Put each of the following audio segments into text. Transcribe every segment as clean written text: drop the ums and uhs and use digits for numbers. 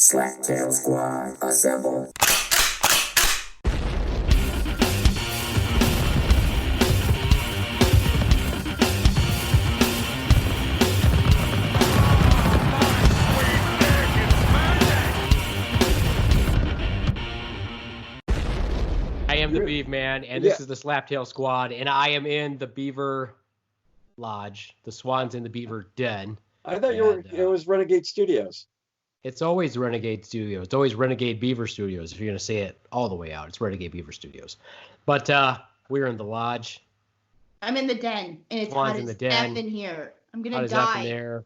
Slacktail Squad, assemble. I am the Beav Man, and this is the Slaptail Squad, and I am in the Beaver Lodge. The Swan's in the Beaver Den. I thought it was Renegade Studios. It's always Renegade Studios. It's always Renegade Beaver Studios. If you're going to say it all the way out, it's Renegade Beaver Studios. But we're in the lodge. I'm in the den, and it's Swan's hot in the as den. F in here. I'm going Hot to as F in die. there.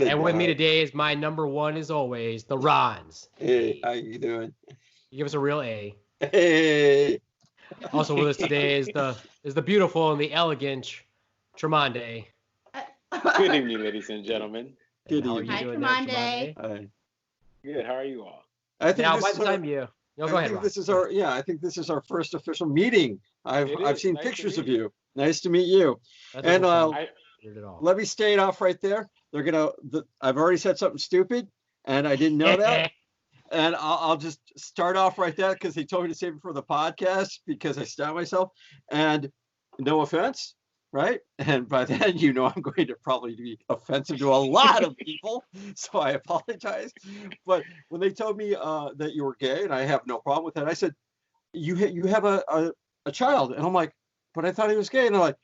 And with me today is my number one, as always, the Ronz. Hey, how you doing? Give us a real A. Hey. Also with us today is the beautiful and the elegant Tromondae. Good evening, ladies and gentlemen. Good How are evening. you doing Hi, there, Tromondae. Tromondae? Good. How are you all? I think Now, this by is the time you... No, go I ahead, think Ron. this is I think this is our first official meeting. I've is. seen Nice to pictures meet of you. Nice to meet you. That And doesn't sound weird at all. let me state off right there. I've already said something stupid, and I didn't know that. And I'll just start off right there because they told me to save it for the podcast because I stopped myself. And no offense, right? And by then, I'm going to probably be offensive to a lot of people. So I apologize. But when they told me that you were gay, and I have no problem with that, I said, you have a child. And I'm like, but I thought he was gay. And they're like,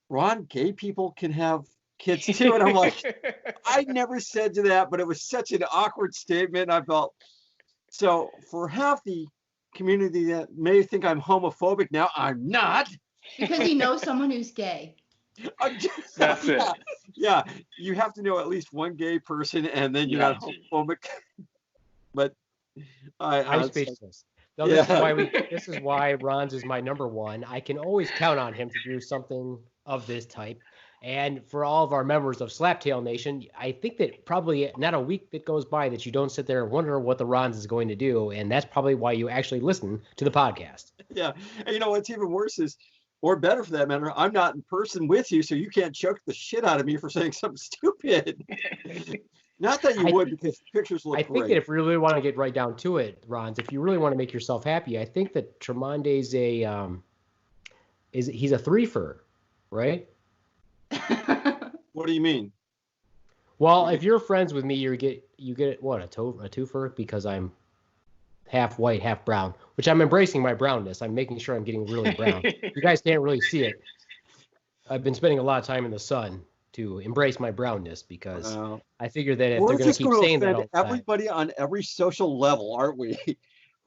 Ron, gay people can have kids too. And I'm like, I never said to that, but it was such an awkward statement. I felt... So for half the community that may think I'm homophobic now, I'm not. Because you know someone who's gay. That's it. Yeah, you have to know at least one gay person, and then you're not homophobic. But I'm speechless. No, this is why Ronz is my number one. I can always count on him to do something of this type. And for all of our members of Slaptail Nation, I think that probably not a week that goes by that you don't sit there and wonder what the Ronz is going to do. And that's probably why you actually listen to the podcast. Yeah. And what's even worse is, or better for that matter, I'm not in person with you, so you can't choke the shit out of me for saying something stupid. Not that you would, because the pictures look great. I think that if we really want to get right down to it, Ronz, if you really want to make yourself happy, I think that Tromondae's he's a threefer, right? What do you mean? Well, if you're friends with me, you get what, a twofer, because I'm half white, half brown, which I'm embracing my brownness. I'm making sure I'm getting really brown. You guys can't really see it. I've been spending a lot of time in the sun to embrace my brownness because I figure that if they're going to keep saying that all the time, everybody on every social level, aren't we?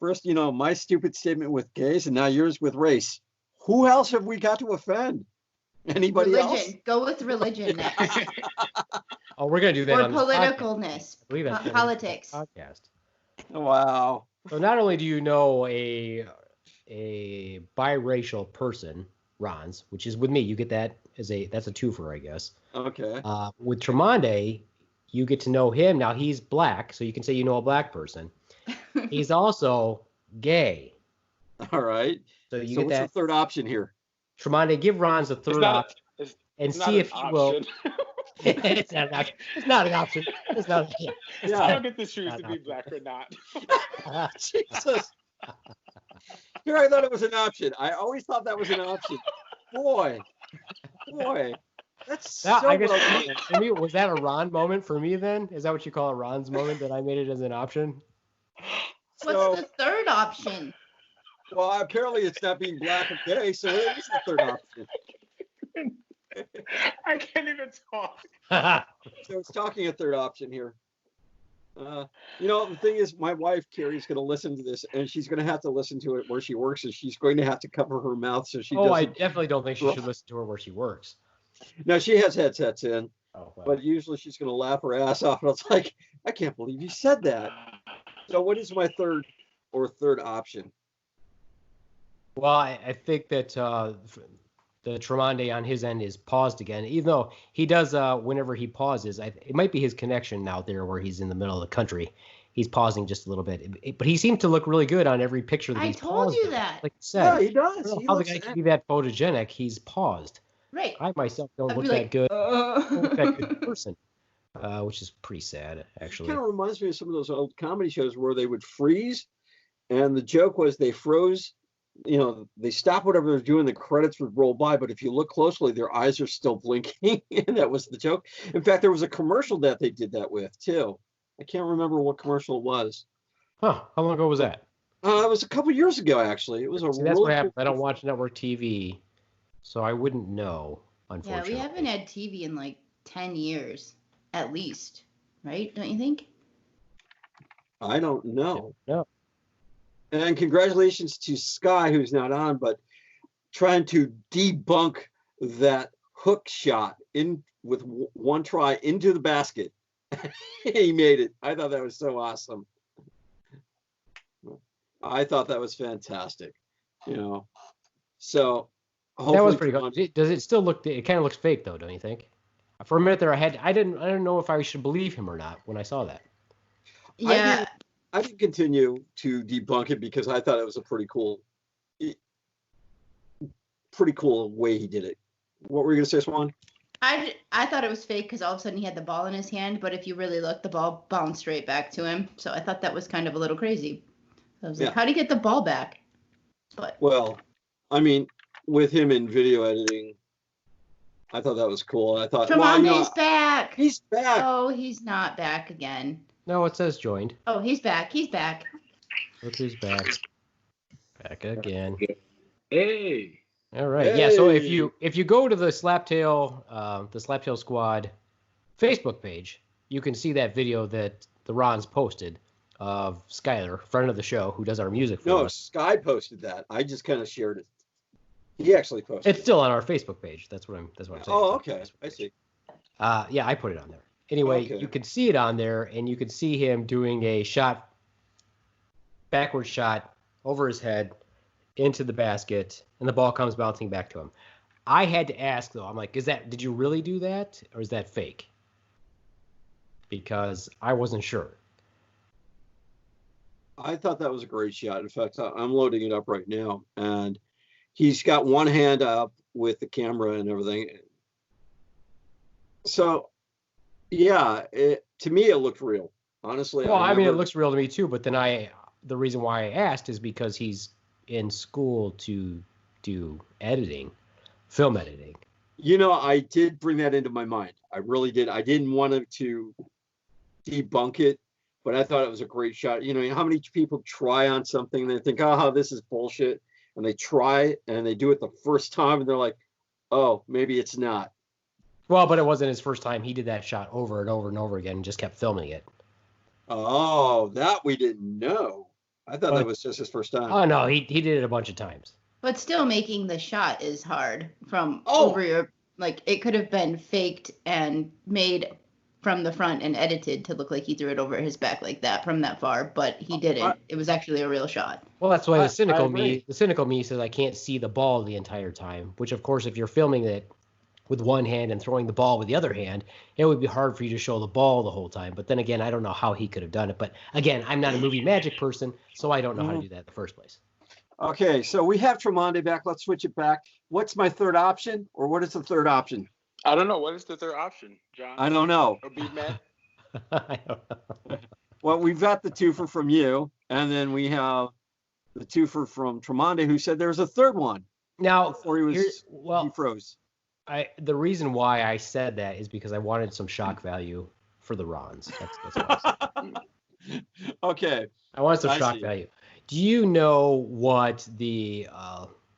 First, my stupid statement with gays, and now yours with race. Who else have we got to offend? Anybody religion. else? Go with religion next. Oh, we're going to do that or on this politicalness. I believe that's Politics. podcast. Wow. So not only do you know a biracial person, Ronz, which is with me, you get that that's a twofer, I guess. Okay. With Tromondae, you get to know him. Now he's black, so you can say you know a black person. He's also gay. All right. So you So get what's that. the third option here? Tromondae, give Ronz a third option and see if he will. It's not an option. It's not an option. It's not. Yeah. I don't get to choose to be black or not. Jesus. Here, I thought it was an option. I always thought that was an option. Boy. That's so I guess well- for me, was that a Ron moment for me then? Is that what you call a Ron's moment, that I made it as an option? What's the third option? Well, apparently it's not being black or gay, so it is the third option. I can't even talk. So it's talking a third option here. The thing is, my wife, Carrie's going to listen to this, and she's going to have to listen to it where she works, and she's going to have to cover her mouth so she doesn't. I definitely don't think she should listen to her where she works. No, she has headsets in, Oh, well. but usually she's going to laugh her ass off, and it's like, I can't believe you said that. So what is my third option? Well, I think that the Tromondae on his end is paused again, even though he does, whenever he pauses, it might be his connection out there where he's in the middle of the country. He's pausing just a little bit. But he seemed to look really good on every picture that he's paused. I told you that. Like you said. Yeah, he does. I don't know how the guy can be that photogenic. He's paused. Right. I myself don't I'd look be that like, good. I don't look that good in person. which is pretty sad, actually. It kind of reminds me of some of those old comedy shows where they would freeze, and the joke was they froze. They stopped whatever they're doing. The credits would roll by, but if you look closely, their eyes are still blinking, and that was the joke. In fact, there was a commercial that they did that with too. I can't remember what commercial it was. Huh? How long ago was that? It was a couple years ago, actually. It was a. See, that's what happens. I don't watch network TV, so I wouldn't know. Unfortunately. Yeah, we haven't had TV in like 10 years, at least, right? Don't you think? I don't know. No. And congratulations to Sky, who's not on, but trying to debunk that hook shot in with one try into the basket. He made it. I thought that was so awesome. I thought that was fantastic. So that was pretty good. Does it still look? It kind of looks fake, though, don't you think? For a minute there, I didn't know if I should believe him or not when I saw that. Yeah. I didn't continue to debunk it because I thought it was a pretty cool way he did it. What were you gonna say, Swan? I thought it was fake because all of a sudden he had the ball in his hand, but if you really look, the ball bounced straight back to him. So I thought that was kind of a little crazy. I was like, how do you get the ball back? But well, I mean, with him in video editing, I thought that was cool. I thought Tromondae's back. He's back. Oh, he's not back again. No, it says joined. Oh, he's back. He's back. Look who's back. Back again. Hey. All right. Yeah. So if you go to the Slaptail Squad Facebook page, you can see that video that the Ronz posted of Skyler, friend of the show, who does our music for us. No, Sky posted that. I just kind of shared it. He actually posted. It's still on our Facebook page. That's what I'm saying. Oh, okay. I see. Yeah, I put it on there. Anyway, You can see it on there, and you can see him doing a backward shot over his head into the basket, and the ball comes bouncing back to him. I had to ask, though, I'm like, did you really do that, or is that fake? Because I wasn't sure. I thought that was a great shot. In fact, I'm loading it up right now, and he's got one hand up with the camera and everything. So, yeah, to me, it looked real. Honestly. Well, I mean, it looks real to me, too, but then the reason why I asked is because he's in school to do film editing. I did bring that into my mind. I really did. I didn't want to debunk it, but I thought it was a great shot. How many people try on something and they think, oh, this is bullshit, and they try and they do it the first time and they're like, oh, maybe it's not. Well, but it wasn't his first time. He did that shot over and over and over again and just kept filming it. Oh, that we didn't know. I thought that was just his first time. Oh, no, he did it a bunch of times. But still, making the shot is hard from over your, like, it could have been faked and made from the front and edited to look like he threw it over his back like that from that far, but he didn't. It was actually a real shot. Well, that's why the cynical me says I can't see the ball the entire time, which, of course, if you're filming it with one hand and throwing the ball with the other hand, it would be hard for you to show the ball the whole time. But then again, I don't know how he could have done it. But again, I'm not a movie magic person, so I don't know how to do that in the first place. Okay, so we have Tromondae back. Let's switch it back. What's my third option, or what is the third option? I don't know. What is the third option, John? I don't know. Or Big Man? I don't know. Well, we've got the twofer from you, and then we have the twofer from Tromondae, who said there was a third one. Now, before he froze. The reason why I said that is because I wanted some shock value for the Ronz. That's what I said. Okay. I wanted some shock value. Do you know what the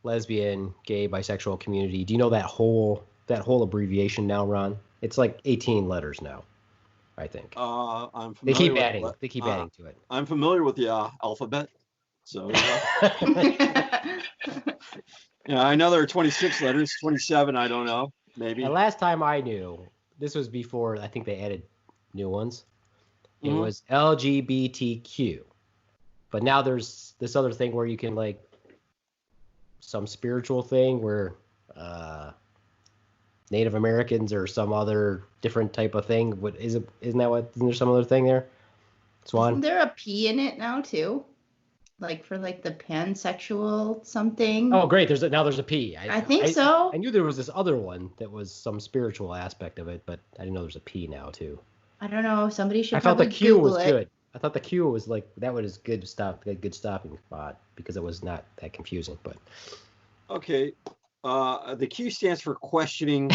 lesbian, gay, bisexual community? Do you know that whole abbreviation now, Ron? It's like 18 letters now, I think. I'm familiar. They keep adding to it. I'm familiar with the alphabet, so. Yeah, I know there are 26 letters, 27, I don't know, maybe. The last time I knew, this was before I think they added new ones. It was LGBTQ. But now there's this other thing where you can, like, some spiritual thing where Native Americans or some other different type of thing. Isn't there some other thing there? Swan? Isn't there a P in it now too? Like for like the pansexual something. Oh, great! There's a P. I think so. I knew there was this other one that was some spiritual aspect of it, but I didn't know there's a P now too. I don't know. Somebody should I thought the probably Q Google was it. good. I thought the Q was like that was good stopping spot because it was not that confusing. But Okay. The Q stands for questioning.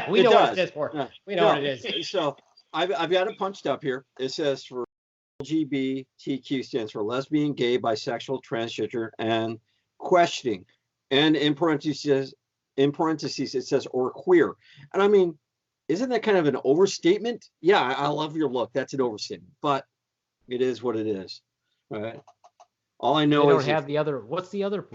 we It know what does. it is for. No, We know no. what it is. So I've got it punched up here. It says for LGBTQ stands for lesbian, gay, bisexual, transgender, and questioning. And in parentheses it says or queer. And I mean, isn't that kind of an overstatement? Yeah, I love your look. That's an overstatement, but it is what it is. Right. All I know They don't is have the other. What's the other?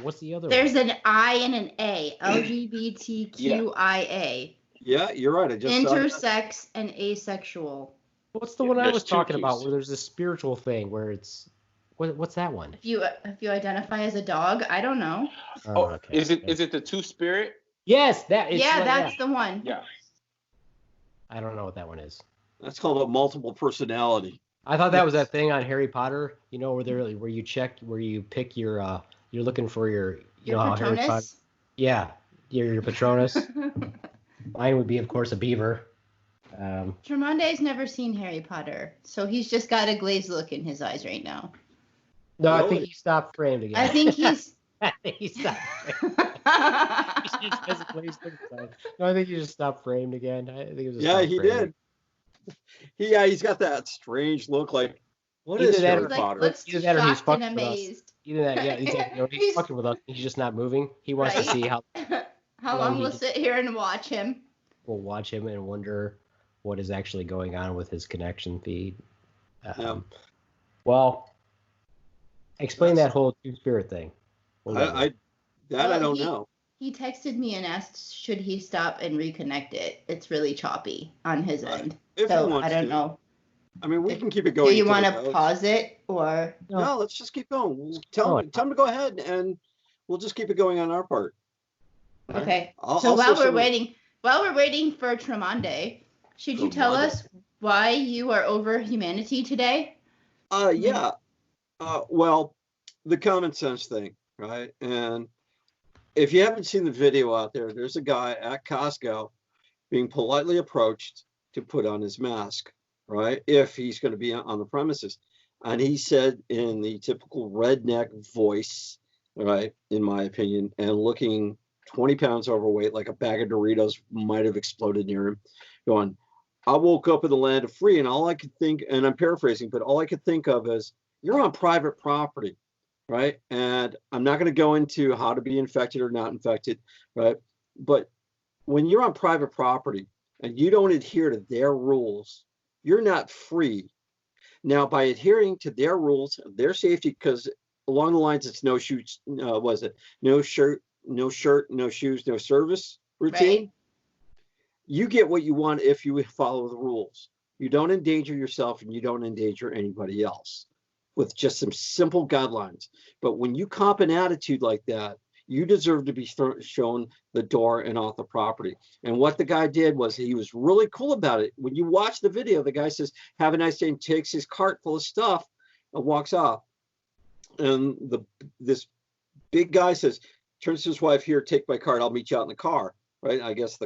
There's one? an I and an A. LGBTQIA. yeah, you're right. I just saw that. Intersex and asexual. What's the one I There's was two talking Qs. about where there's this spiritual thing where it's what's that one? If you identify as a dog, I don't know. Oh, okay. is it the two spirit? Yes, that is. Yeah, that's the one. Yeah. I don't know what that one is. That's called a multiple personality. I thought that was that thing on Harry Potter. You know where you pick your you're looking for your Your how Harry Potter. Patronus. Yeah, your Patronus. Mine would be of course a beaver. Tromondae's never seen Harry Potter, so he's just got a glazed look in his eyes right now. No, I Really? think he stopped framed again. I think he's. I think he stopped. He just has a glazed look inside. No, I think he just stopped framed again. I think it was. A Yeah, stop he framed. did. He's got that strange look like, what Either is that Harry or- Like, Potter? looks Either that or he's shocked and fucking with us. amazed. Either that, yeah, he's like, he's He's- fucking with us. He's just not moving. He wants to Right. see how How Well, long he we'll just- sit here and watch him? we'll watch him and wonder what is actually going on with his connection feed. Yeah. Well, explain that whole two-spirit thing. I Well, don't he- know. He texted me and asked, should he stop and reconnect it? It's really choppy on his Right. end. If he So wants I don't to. know. I mean, we can keep it going. Do you until want it to goes. pause it or? No, let's just keep going. Tell him to go ahead, and we'll just keep it going on our part. Right? Okay. I'll So say while we're something- waiting for Tromondae, should you tell Tromondae. us why you are over humanity today? Yeah. Well, the common sense thing, right? And if you haven't seen the video out there, there's a guy at Costco being politely approached to put on his mask, right? If he's going to be on the premises. And he said in the typical redneck voice, right, in my opinion, and looking 20 pounds overweight, like a bag of Doritos might have exploded near him, going, I woke up in the land of free, and all I could think, and I'm paraphrasing, but all I could think of is, you're on private property, right? And I'm not going to go into how to be infected or not infected, right? But when you're on private property and you don't adhere to their rules, you're not free. Now, by adhering to their rules, their safety, because along the lines, it's no shoes, was it no shirt, no shoes, no service routine. Right. You get what you want if you follow the rules. You don't endanger yourself and you don't endanger anybody else with just some simple guidelines. But when you comp an attitude like that, you deserve to be shown the door and off the property. And what the guy did was he was really cool about it. When you watch the video, the guy says, have a nice day, and takes his cart full of stuff and walks off. And this big guy says, turns to his wife, here, take my cart. I'll meet you out in the car. Right. I guess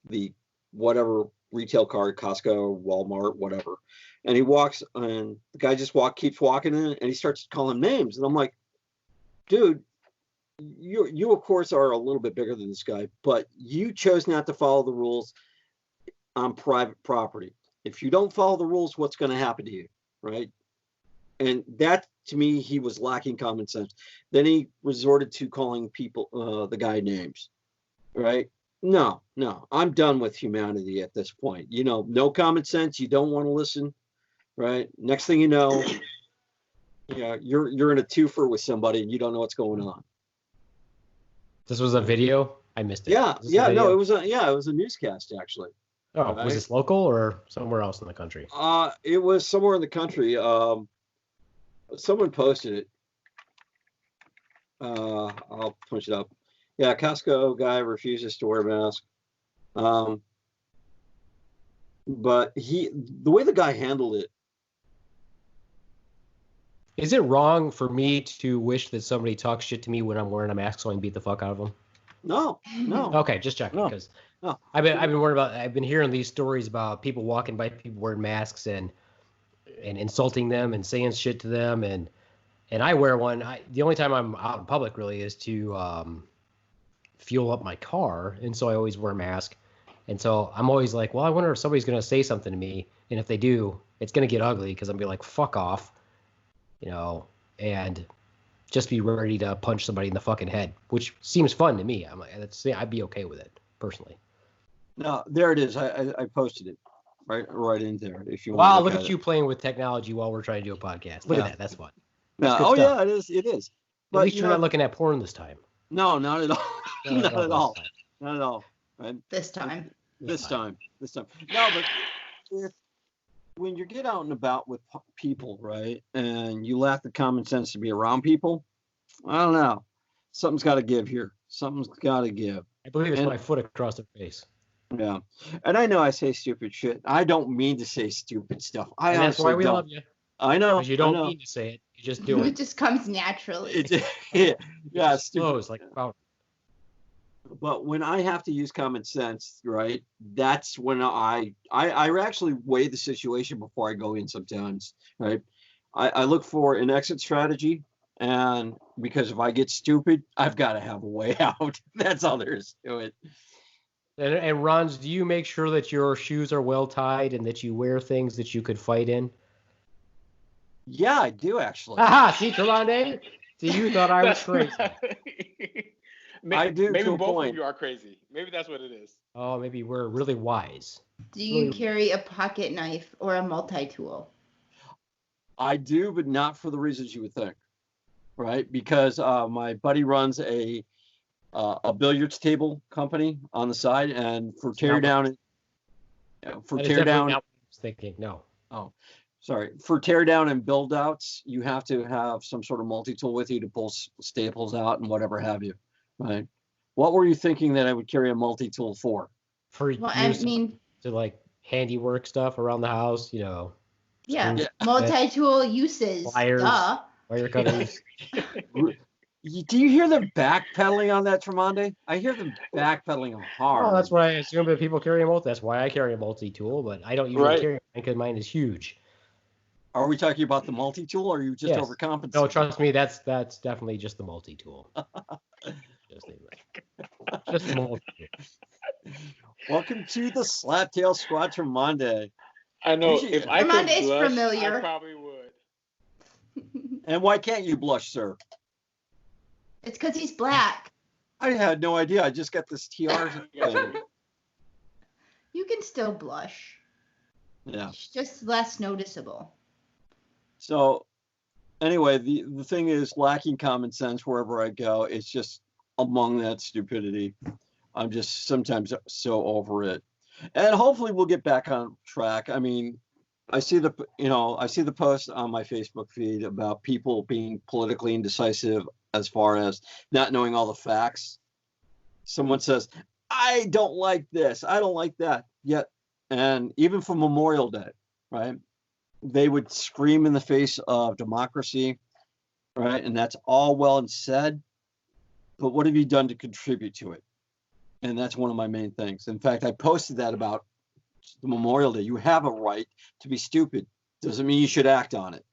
the whatever retail cart, Costco, Walmart, whatever. And he walks, and the guy just keeps walking in, and he starts calling names. And I'm like, dude, you of course are a little bit bigger than this guy, but you chose not to follow the rules on private property. If you don't follow the rules, what's going to happen to you, right? And that, to me, he was lacking common sense. Then he resorted to calling people, the guy names, right? No, I'm done with humanity at this point. You know, no common sense. You don't want to listen, right? Next thing you know, yeah, you're in a twofer with somebody and you don't know what's going on. This was a video. I missed it. Yeah, Was this a video? no, it was a newscast actually. Oh, right. was this local or somewhere else in the country? It was somewhere in the country. Someone posted it. I'll push it up. Yeah, Costco guy refuses to wear a mask. But the way the guy handled it. Is it wrong for me to wish that somebody talks shit to me when I'm wearing a mask so I can beat the fuck out of them? No. Okay, just checking because No. I've been worried about. I've been hearing these stories about people walking by people wearing masks and insulting them and saying shit to them and I wear one. The only time I'm out in public really is to fuel up my car, and so I always wear a mask. And so I'm always like, well, I wonder if somebody's gonna say something to me, and if they do, it's gonna get ugly because I'm gonna be like, fuck off, and just be ready to punch somebody in the fucking head, which seems fun to me. I'm like, I'd be okay with it personally. No, there it is. I posted it right in there. If you want. Wow, to look at you playing with technology while we're trying to do a podcast. Look at that. That's fun. Yeah. That's Oh good stuff. yeah, it is. It is. But at least you're not looking at porn this time. No, not at all. Not at all. This time. Not at all. Right? This time. This time. No, but when you get out and about with people, right, and you lack the common sense to be around people, I don't know. Something's got to give here. Something's got to give. I believe it's my foot across the face. Yeah. And I know I say stupid shit. I don't mean to say stupid stuff. And that's why we love you. I know. Because you don't mean to say it. You just do it. It just comes naturally. Yeah, it flows like powder. But when I have to use common sense, right, that's when I actually weigh the situation before I go in sometimes, right? I look for an exit strategy, and because if I get stupid, I've got to have a way out. That's all there is to it. And Ronz, do you make sure that your shoes are well tied and that you wear things that you could fight in? Yeah, I do actually. Aha, see, Tromondae? See, you thought I was crazy. I do. Maybe to a both point. of you are crazy. Maybe that's what it is. Oh, maybe we're really wise. Do you carry a pocket knife or a multi-tool? I do, but not for the reasons you would think, right? Because my buddy runs a billiards table company on the side, and for tear down, I was thinking no. Oh, sorry. For tear down and build outs, you have to have some sort of multi-tool with you to pull staples out and whatever have you, right? What were you thinking that I would carry a multi-tool for? To like handiwork stuff around the house, Yeah, multi-tool uses. Pliers, wire cutters. Do you hear them backpedaling on that, Tromondae? I hear them backpedaling hard. Well, that's what I assume that people carry a multi. That's why I carry a multi-tool, but I don't usually carry it because mine is huge. Are we talking about the multi-tool, or are you just overcompensating? No, trust me, that's definitely just the multi-tool. just the multi-tool. Welcome to the Slaptail Squad, Tromondae. I know. If I could blush, familiar. I probably would. And why can't you blush, sir? It's because he's black. I had no idea. I just got this TR thing. You can still blush. Yeah. It's just less noticeable. So, anyway, the thing is lacking common sense wherever I go. It's just among that stupidity. I'm just sometimes so over it. And hopefully we'll get back on track. I mean, I see the post on my Facebook feed about people being politically indecisive as far as not knowing all the facts. Someone says, I don't like this, I don't like that. Yet, and even for Memorial Day, right? They would scream in the face of democracy, right? And that's all well and said. But what have you done to contribute to it? And that's one of my main things. In fact, I posted that about the Memorial Day. You have a right to be stupid. Doesn't mean you should act on it.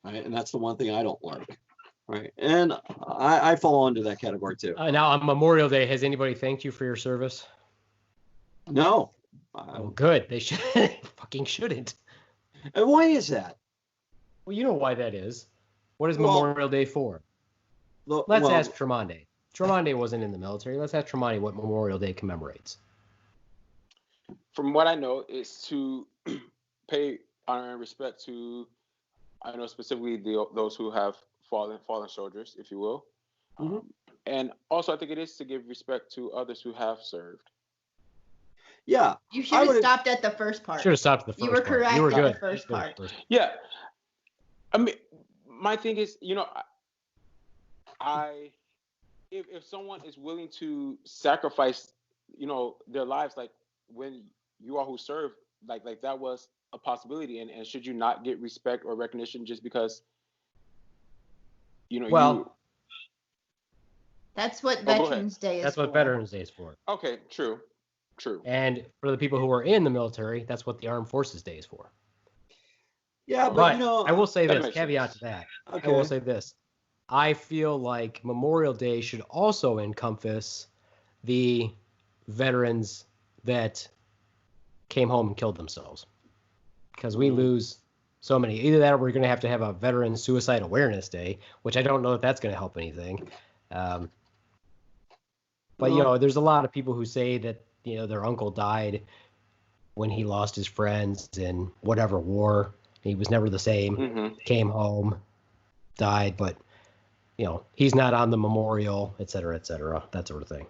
Right? And that's the one thing I don't like. Right. And I fall into that category too. Now on Memorial Day, has anybody thanked you for your service? No. Oh, good. They should fucking shouldn't. And why is that? Well, you know why that is. What is Memorial Day for? Let's ask Tromondae. Tromondae wasn't in the military. Let's ask Tromondae what Memorial Day commemorates. From what I know, it's to pay honor and respect to, I know specifically those who have fallen soldiers, if you will. Mm-hmm. And also, I think it is to give respect to others who have served. Yeah. You should have stopped at the first part. Should have stopped at the first part. You were correct You were good. at the first part. Yeah. I mean, my thing is, if someone is willing to sacrifice, their lives, like when you all who serve, like that was a possibility, and should you not get respect or recognition just because, That's what go ahead. Veterans Day is That's for. what Veterans Day is for. Okay, true. And for the people who are in the military, that's what the Armed Forces Day is for. Yeah, But you know, I will say that this, makes caveat sense. to that. Okay. I will say this. I feel like Memorial Day should also encompass the veterans that came home and killed themselves. Because we lose so many. Either that or we're going to have a Veteran Suicide Awareness Day, which I don't know if that's going to help anything. But, you know, there's a lot of people who say that, you know, their uncle died when he lost his friends in whatever war. He was never the same, came home, died, but, you know, he's not on the memorial, et cetera, that sort of thing.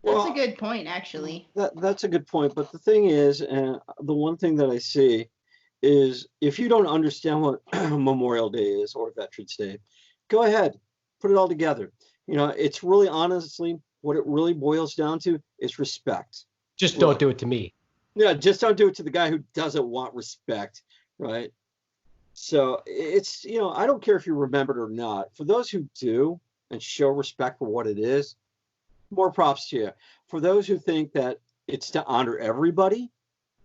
That's a good point, actually. That's a good point. But the thing is, the one thing that I see is if you don't understand what Memorial Day is or Veterans Day, go ahead, put it all together. You know, it's really honestly what it really boils down to is respect. Just don't do it to me. Yeah, just don't do it to the guy who doesn't want respect, right? So it's, you know, I don't care if you remember it or not. For those who do and show respect for what it is, more props to you. For those who think that it's to honor everybody,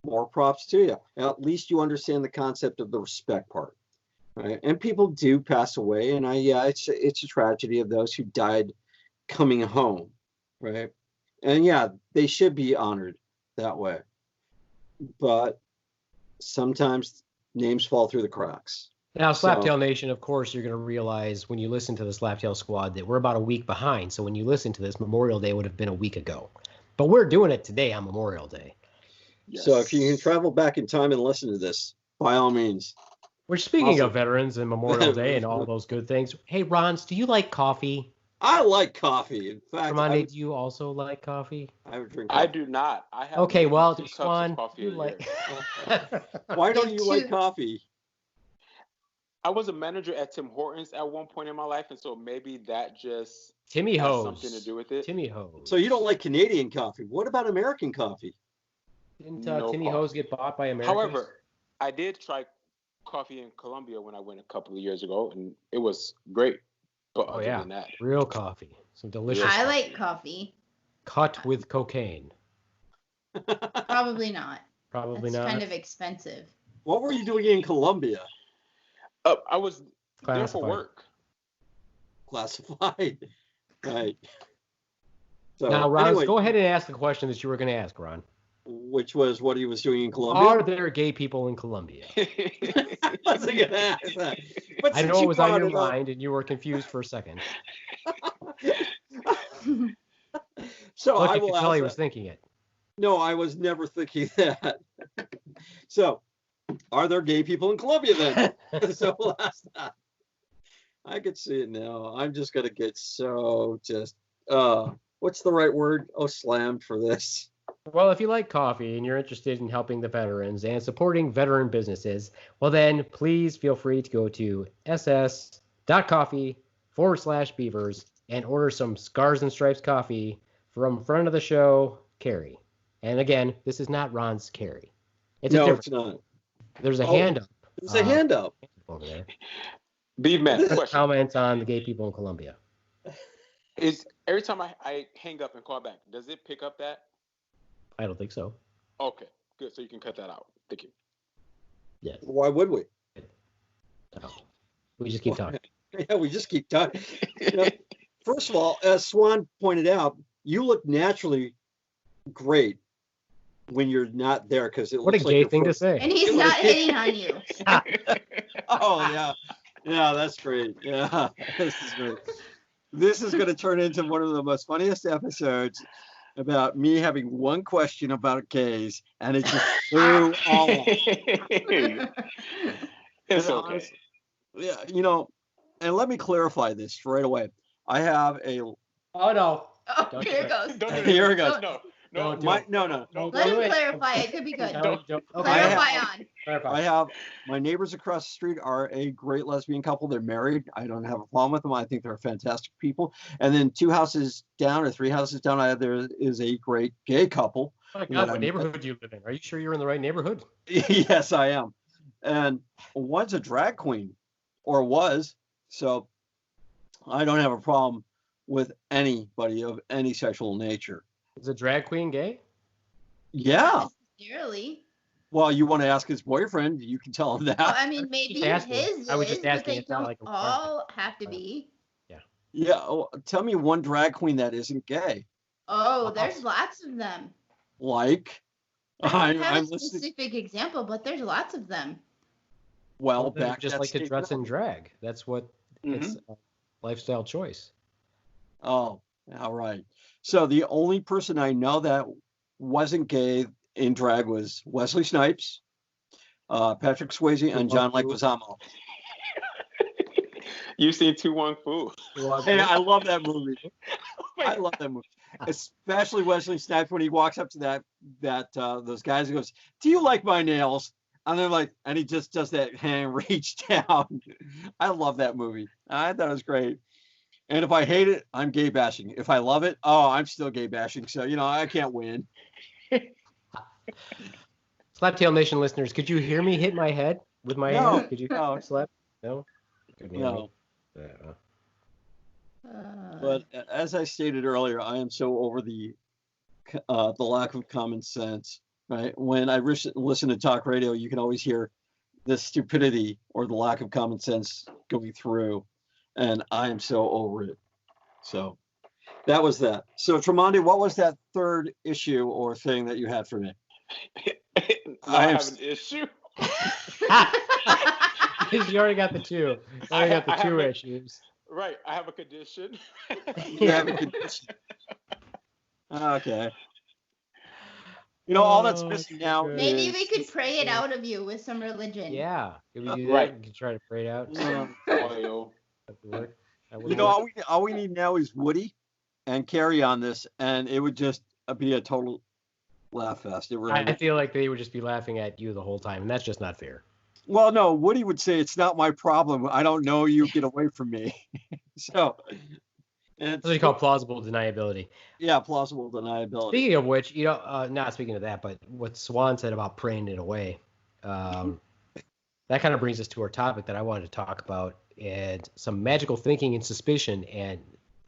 more props to you. At least you understand the concept of the respect part, right? And people do pass away, and it's a tragedy of those who died coming home, right? And yeah, they should be honored that way. But sometimes names fall through the cracks. Now, Slaptail Nation, of course, you're going to realize when you listen to the Slaptail Squad that we're about a week behind. So when you listen to this, Memorial Day would have been a week ago. But we're doing it today on Memorial Day. Yes. So if you can travel back in time and listen to this, by all means. Which, speaking of veterans and Memorial Day and all those good things, hey, Ronz, do you like coffee? I like coffee. In fact, Tromondae, do you also like coffee? I would drink coffee. I do not. I have okay, well, 2 cups Swan, of coffee you a like. Why don't you like coffee? I was a manager at Tim Hortons at one point in my life, and so maybe that just Timmy has Hose. something to do with it. Timmy Hose. So you don't like Canadian coffee? What about American coffee? Didn't Timmy Hose get bought by Americans? However, I did try coffee in Colombia when I went a couple of years ago, and it was great. But other than that, real coffee, some delicious. I like coffee. Cut with cocaine. Probably not. Probably That's not. kind of expensive. What were you doing in Colombia? I was there for work. Classified. Right. So, now, Ron, anyway, go ahead and ask the question that you were going to ask, Ron. Which was what he was doing in Colombia. Are there gay people in Colombia? I wasn't going to ask that. But I know it was on your mind and you were confused for a second. So look, I you will could tell ask he that. was thinking it. No, I was never thinking that. So, are there gay people in Colombia then? So we'll ask that. I could see it now. I'm just going to get so just, what's the right word? Oh, slammed for this. Well, if you like coffee and you're interested in helping the veterans and supporting veteran businesses, well then please feel free to go to ss.coffee/beavers and order some Scars and Stripes coffee from friend of the show, Carrie. And again, this is not Ron's Carrie. It's It's not. There's a hand up. There's a hand up over there. B-Man, question. Comments on the gay people in Colombia. Is every time I hang up and call back, does it pick up that? I don't think so. Okay, good. So you can cut that out. Thank you. Yes. Why would we? No. We just keep talking. Yeah, we just keep talking. You know, first of all, as Swan pointed out, you look naturally great when you're not there because it what looks a like gay your thing to foot- say. And he's not hitting on you. Oh yeah, yeah, that's great. Yeah, this is great. This is going to turn into one of the most funniest episodes about me having one question about gays, and it just flew all off. It's okay. Yeah, you know, and let me clarify this right away. I have a. Oh no. Oh, Don't here do it goes. Don't do Here it it. goes. No. Don't My, do no, no. Let him do it. clarify. It could be good. Don't. Clarify on. I have my neighbors across the street are a great lesbian couple. They're married. I don't have a problem with them. I think they're fantastic people. And then 2 houses down or 3 houses down, there is a great gay couple. Oh my God, what neighborhood do you live in? Are you sure you're in the right neighborhood? Yes, I am. And one's a drag queen, or was. So I don't have a problem with anybody of any sexual nature. Is a drag queen gay? Yeah. Not necessarily. Well, you want to ask his boyfriend, you can tell him that. Well, I mean, maybe Just asking. his I was is, just but asking. they It's not don't like a all have to be. Yeah. Oh, tell me one drag queen that isn't gay. Oh, there's lots of them. Like, I don't have I'm a listening. specific example, but there's lots of them. Well, They back just that like to dress in statement drag. That's what it's a lifestyle choice. up. Oh, all right. So the only person I know that wasn't gay in drag was Wesley Snipes, Patrick Swayze, and John Leguizamo. You've seen 2-1 Fu. Hey, I love that movie. I love that movie, especially Wesley Snipes when he walks up to those guys and goes, "Do you like my nails?" And they're like, and he just does that hand reach down. I love that movie. I thought it was great. And if I hate it, I'm gay bashing. If I love it, I'm still gay bashing. So I can't win. Slaptail Nation listeners, could you hear me hit my head with my No. hand? Could you slap? No. No. Yeah. But as I stated earlier, I am so over the lack of common sense. Right? When I listen to talk radio, you can always hear the stupidity or the lack of common sense going through, and I am so over it. So that was that. So Tromondae, what was that third issue or thing that you had for me? I have an issue. You already got the two. You already got the two issues. Right. I have a condition. You have a condition. Okay. All that's missing now. Maybe we could pray it out of you with some religion. Yeah. Can we do that? Right. We can try to pray it out. All we need now is Woody and Carrie on this, and it would just be a total laugh fest. It really I feel like they would just be laughing at you the whole time, and that's just not fair. Well, no, Woody would say it's not my problem. I don't know you. Get away from me. So That's what you call plausible deniability. Yeah, plausible deniability. Speaking of which, not speaking of that, but what Swan said about praying it away, that kind of brings us to our topic that I wanted to talk about, and some magical thinking and suspicion and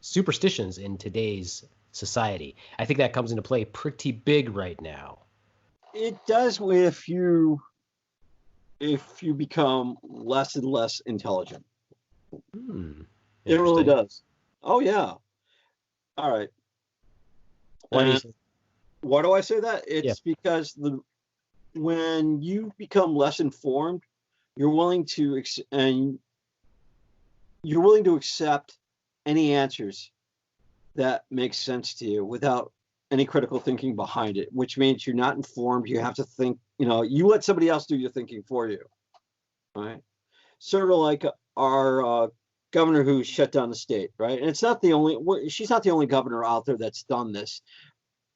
superstitions in today's society. I think that comes into play pretty big right now. It does if you become less and less intelligent. It really does. Oh yeah. All right. Why do I say that? It's because when you become less informed, you're willing to accept any answers that make sense to you without any critical thinking behind it, which means you're not informed. You have to think, you let somebody else do your thinking for you. Right. Sort of like our governor who shut down the state, right? And she's not the only governor out there that's done this,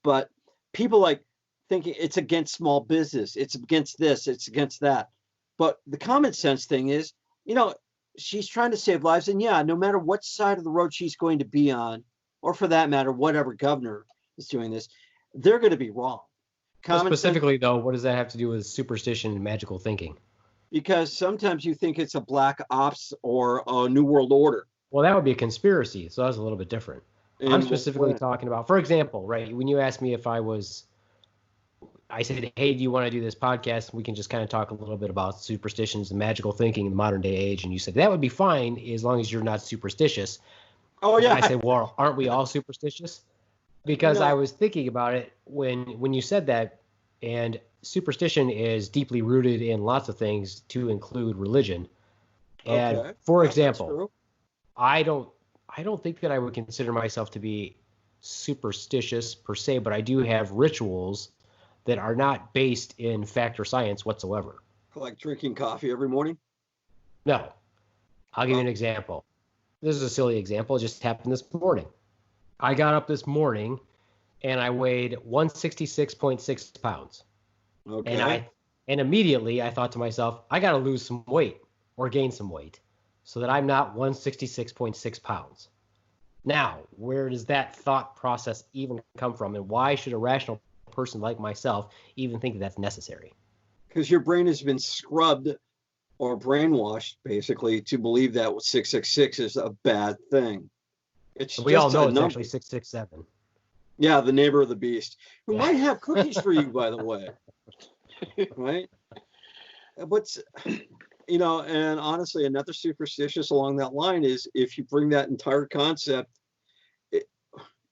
but people like thinking it's against small business, it's against this, it's against that. But the common sense thing is, she's trying to save lives, and no matter what side of the road she's going to be on, or for that matter, whatever governor is doing this, they're going to be wrong. Specifically, though, what does that have to do with superstition and magical thinking? Because sometimes you think it's a black ops or a new world order. Well, that would be a conspiracy, so that's a little bit different. I'm specifically talking about, for example, right, when you asked me if I said, hey, do you want to do this podcast? We can just kind of talk a little bit about superstitions and magical thinking in the modern day age. And you said, that would be fine as long as you're not superstitious. Oh, yeah. And I said, well, aren't we all superstitious? Because I was thinking about it when you said that, and superstition is deeply rooted in lots of things, to include religion. And for example, I don't think that I would consider myself to be superstitious per se, but I do have rituals that are not based in fact or science whatsoever. Like drinking coffee every morning? No. I'll give you an example. This is a silly example. It just happened this morning. I got up this morning and I weighed 166.6 pounds. Okay. And immediately I thought to myself, I got to lose some weight or gain some weight so that I'm not 166.6 pounds. Now, where does that thought process even come from? And why should a rational person like myself even think that that's necessary? Because your brain has been scrubbed or brainwashed, basically, to believe that 666 is a bad thing. It's we just all know a it's number. actually 667. Yeah, the neighbor of the beast, who might have cookies for you, by the way. Right? What's, and honestly, another superstitious along that line is if you bring that entire concept,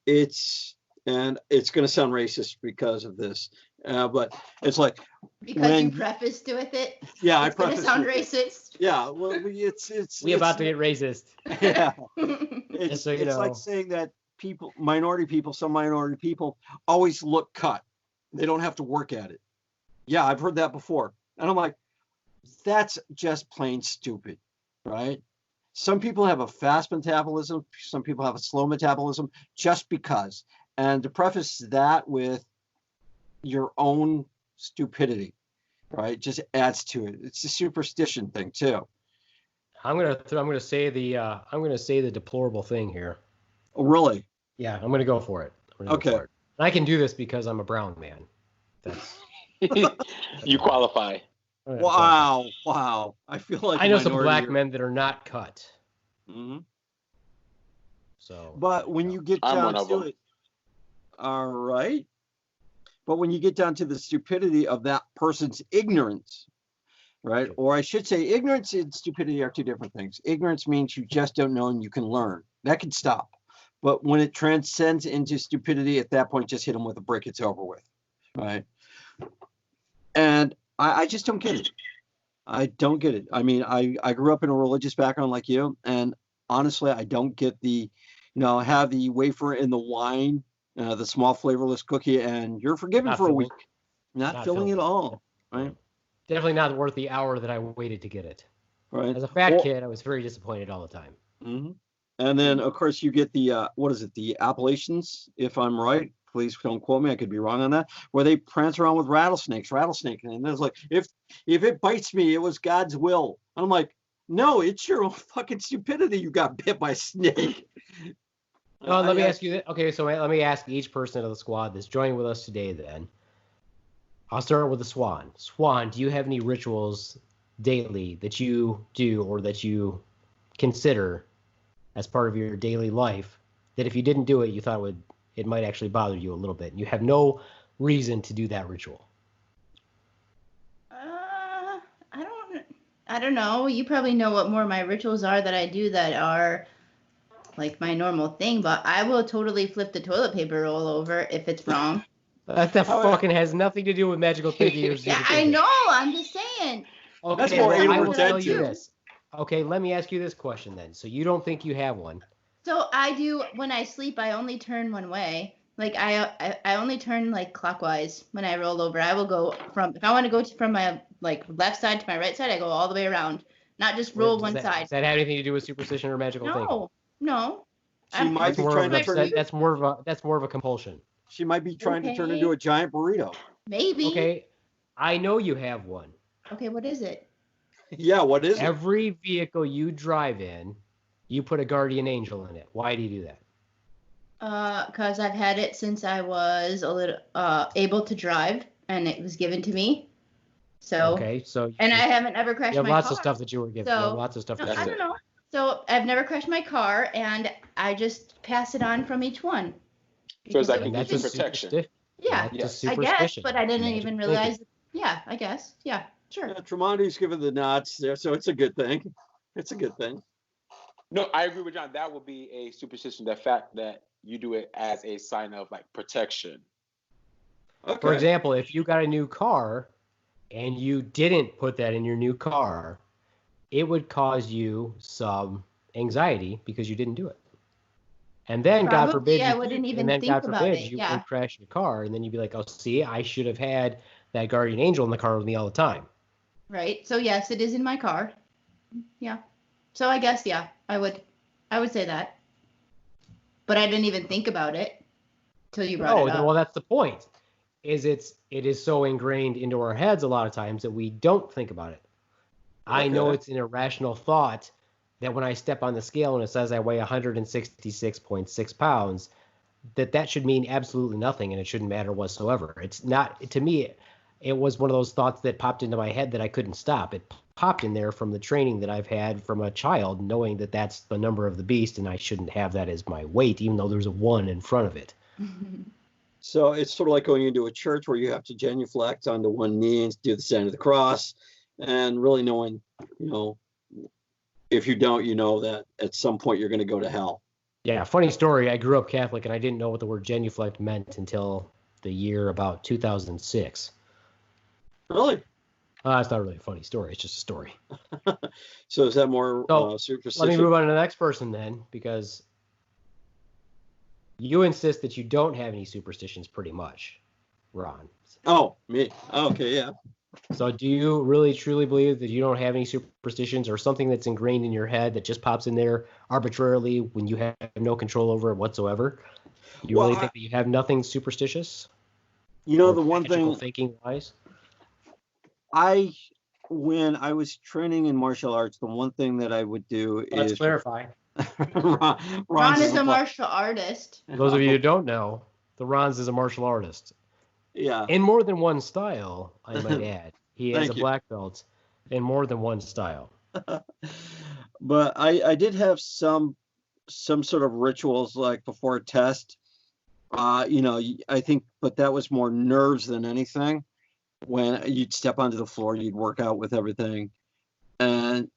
it's going to sound racist because of this, but it's like because you prefaced with it. Yeah, it's going to sound racist. Yeah, well, it's about to get racist. Yeah, it's like saying that some minority people always look cut. They don't have to work at it. Yeah, I've heard that before, and I'm like, that's just plain stupid, right? Some people have a fast metabolism, some people have a slow metabolism, just because. And to preface that with your own stupidity, right, just adds to it. It's a superstition thing too. I'm gonna say the deplorable thing here. Oh, really? Yeah, I'm gonna go for it. Okay. And I can do this because I'm a brown man. That's you qualify. Wow. I feel like I know some black men that are not cut. Mm-hmm. So, but when you get down to it, all right. But when you get down to the stupidity of that person's ignorance, right? Or I should say, ignorance and stupidity are two different things. Ignorance means you just don't know and you can learn. That can stop. But when it transcends into stupidity, at that point, just hit them with a brick. It's over with, right? And I just don't get it. I don't get it. I mean, I grew up in a religious background like you, and honestly, I don't get the, have the wafer in the wine, the small flavorless cookie, and you're forgiven for a week. Not filling at all, right? Definitely not worth the hour that I waited to get it. Right. As a fat kid, I was very disappointed all the time. Mm-hmm. And then, of course, you get the, the Appalachians, if I'm right. Please don't quote me. I could be wrong on that. Where they prance around with rattlesnake. And there's like, if it bites me, it was God's will. And I'm like, no, it's your own fucking stupidity. You got bit by a snake. Let me ask you that. Okay, so let me ask each person of the squad that's joining with us today then. I'll start with the Swan. Swan, do you have any rituals daily that you do or that you consider as part of your daily life that if you didn't do it, you thought it might actually bother you a little bit? You have no reason to do that ritual. I don't know. You probably know what more my rituals are that I do that are like my normal thing, but I will totally flip the toilet paper roll over if it's wrong. That fucking has nothing to do with magical thinking. Yeah, I know. I'm just saying. Okay, that's more I will tell you retention. this. Okay, let me ask you this question then. So you don't think you have one? So I do when I sleep. I only turn one way. Like I only turn like clockwise when I roll over. I will go if I want to go from my like left side to my right side, I go all the way around, not just roll one side. Does that have anything to do with superstition or magical thinking? No. She might be trying to turn. That's more of a compulsion. She might be trying to turn into a giant burrito. Maybe. Okay, I know you have one. Okay, what is it? Yeah, what is it? Every vehicle you drive in, you put a guardian angel in it. Why do you do that? Because I've had it since I was a little able to drive, and it was given to me. So okay, so and I haven't ever crashed my car. You have lots of stuff that you were given. So, lots of stuff. No, I don't know. So I've never crashed my car, and I just pass it on from each one. So it's like that's a protection. Yeah, yes. I guess, but I didn't even realize. Yeah, I guess. Yeah, sure. Yeah, Tromondae's given the nods there, so it's a good thing. It's a good thing. No, I agree with John. That would be a superstition. The fact that you do it as a sign of like protection. Okay. For example, if you got a new car and you didn't put that in your new car, it would cause you some anxiety because you didn't do it. And then, Probably, God forbid, I wouldn't even think about it. You would crash your car, and then you'd be like, "Oh, see, I should have had that guardian angel in the car with me all the time." Right. So yes, it is in my car. Yeah. So I guess I would say that. But I didn't even think about it till you brought it up. Well, that's the point. It is so ingrained into our heads a lot of times that we don't think about it. Okay. I know it's an irrational thought that when I step on the scale and it says I weigh 166.6 pounds, that should mean absolutely nothing and it shouldn't matter whatsoever. It's not, to me, it was one of those thoughts that popped into my head that I couldn't stop. It popped in there from the training that I've had from a child, knowing that that's the number of the beast and I shouldn't have that as my weight, even though there's a 1 in front of it. So it's sort of like going into a church where you have to genuflect onto one knee and do the sign of the cross, and really knowing, if you don't, that at some point you're going to go to hell. Yeah, funny story. I grew up Catholic and I didn't know what the word genuflect meant until the year about 2006. Really? It's not really a funny story. It's just a story. So is that more superstitious? Let me move on to the next person then, because you insist that you don't have any superstitions pretty much, Ron. Oh, me. Okay, yeah. So do you really truly believe that you don't have any superstitions, or something that's ingrained in your head that just pops in there arbitrarily when you have no control over it whatsoever? You really think that you have nothing superstitious? The one thing, thinking wise, when I was training in martial arts, the one thing that I would do Let's is clarify. Ron is a martial artist. Those of you who don't know, the Ronz is a martial artist. Yeah. In more than one style, I might add. He has a you. black belt in more than one style. But I did have some sort of rituals, like before a test. I think, but that was more nerves than anything. When you'd step onto the floor, you'd work out with everything. And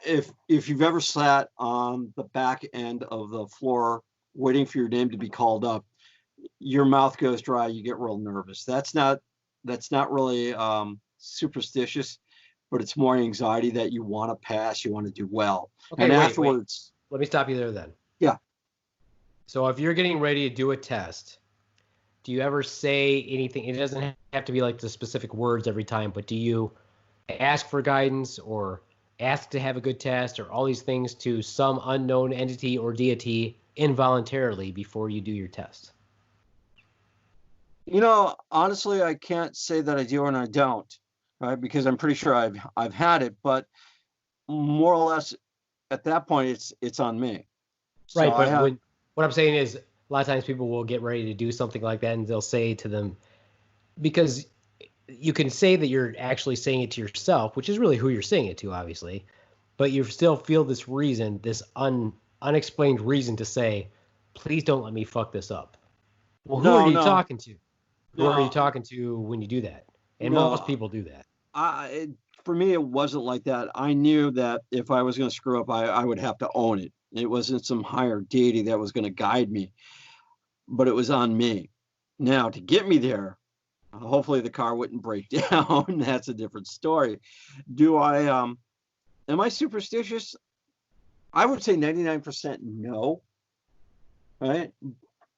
if you've ever sat on the back end of the floor waiting for your name to be called up, your mouth goes dry, you get real nervous. That's not really superstitious, but it's more anxiety that you want to pass, you want to do well. Okay, and wait. afterwards, Let me stop you there then. Yeah. So if you're getting ready to do a test, do you ever say anything? It doesn't have to be like the specific words every time, but do you ask for guidance or ask to have a good test or all these things to some unknown entity or deity involuntarily before you do your test? Honestly, I can't say that I do and I don't, right? Because I'm pretty sure I've had it, but more or less at that point, it's on me. So right, but what I'm saying is, a lot of times people will get ready to do something like that, and they'll say to them, because you can say that you're actually saying it to yourself, which is really who you're saying it to, obviously, but you still feel this reason, this unexplained reason to say, please don't let me fuck this up. Well, who are you talking to? Who are you talking to when you do that? And most people do that. For me, it wasn't like that. I knew that if I was going to screw up, I would have to own it. It wasn't some higher deity that was going to guide me, but it was on me. Now, to get me there, hopefully the car wouldn't break down. That's a different story. Am I superstitious? I would say 99% no. Right?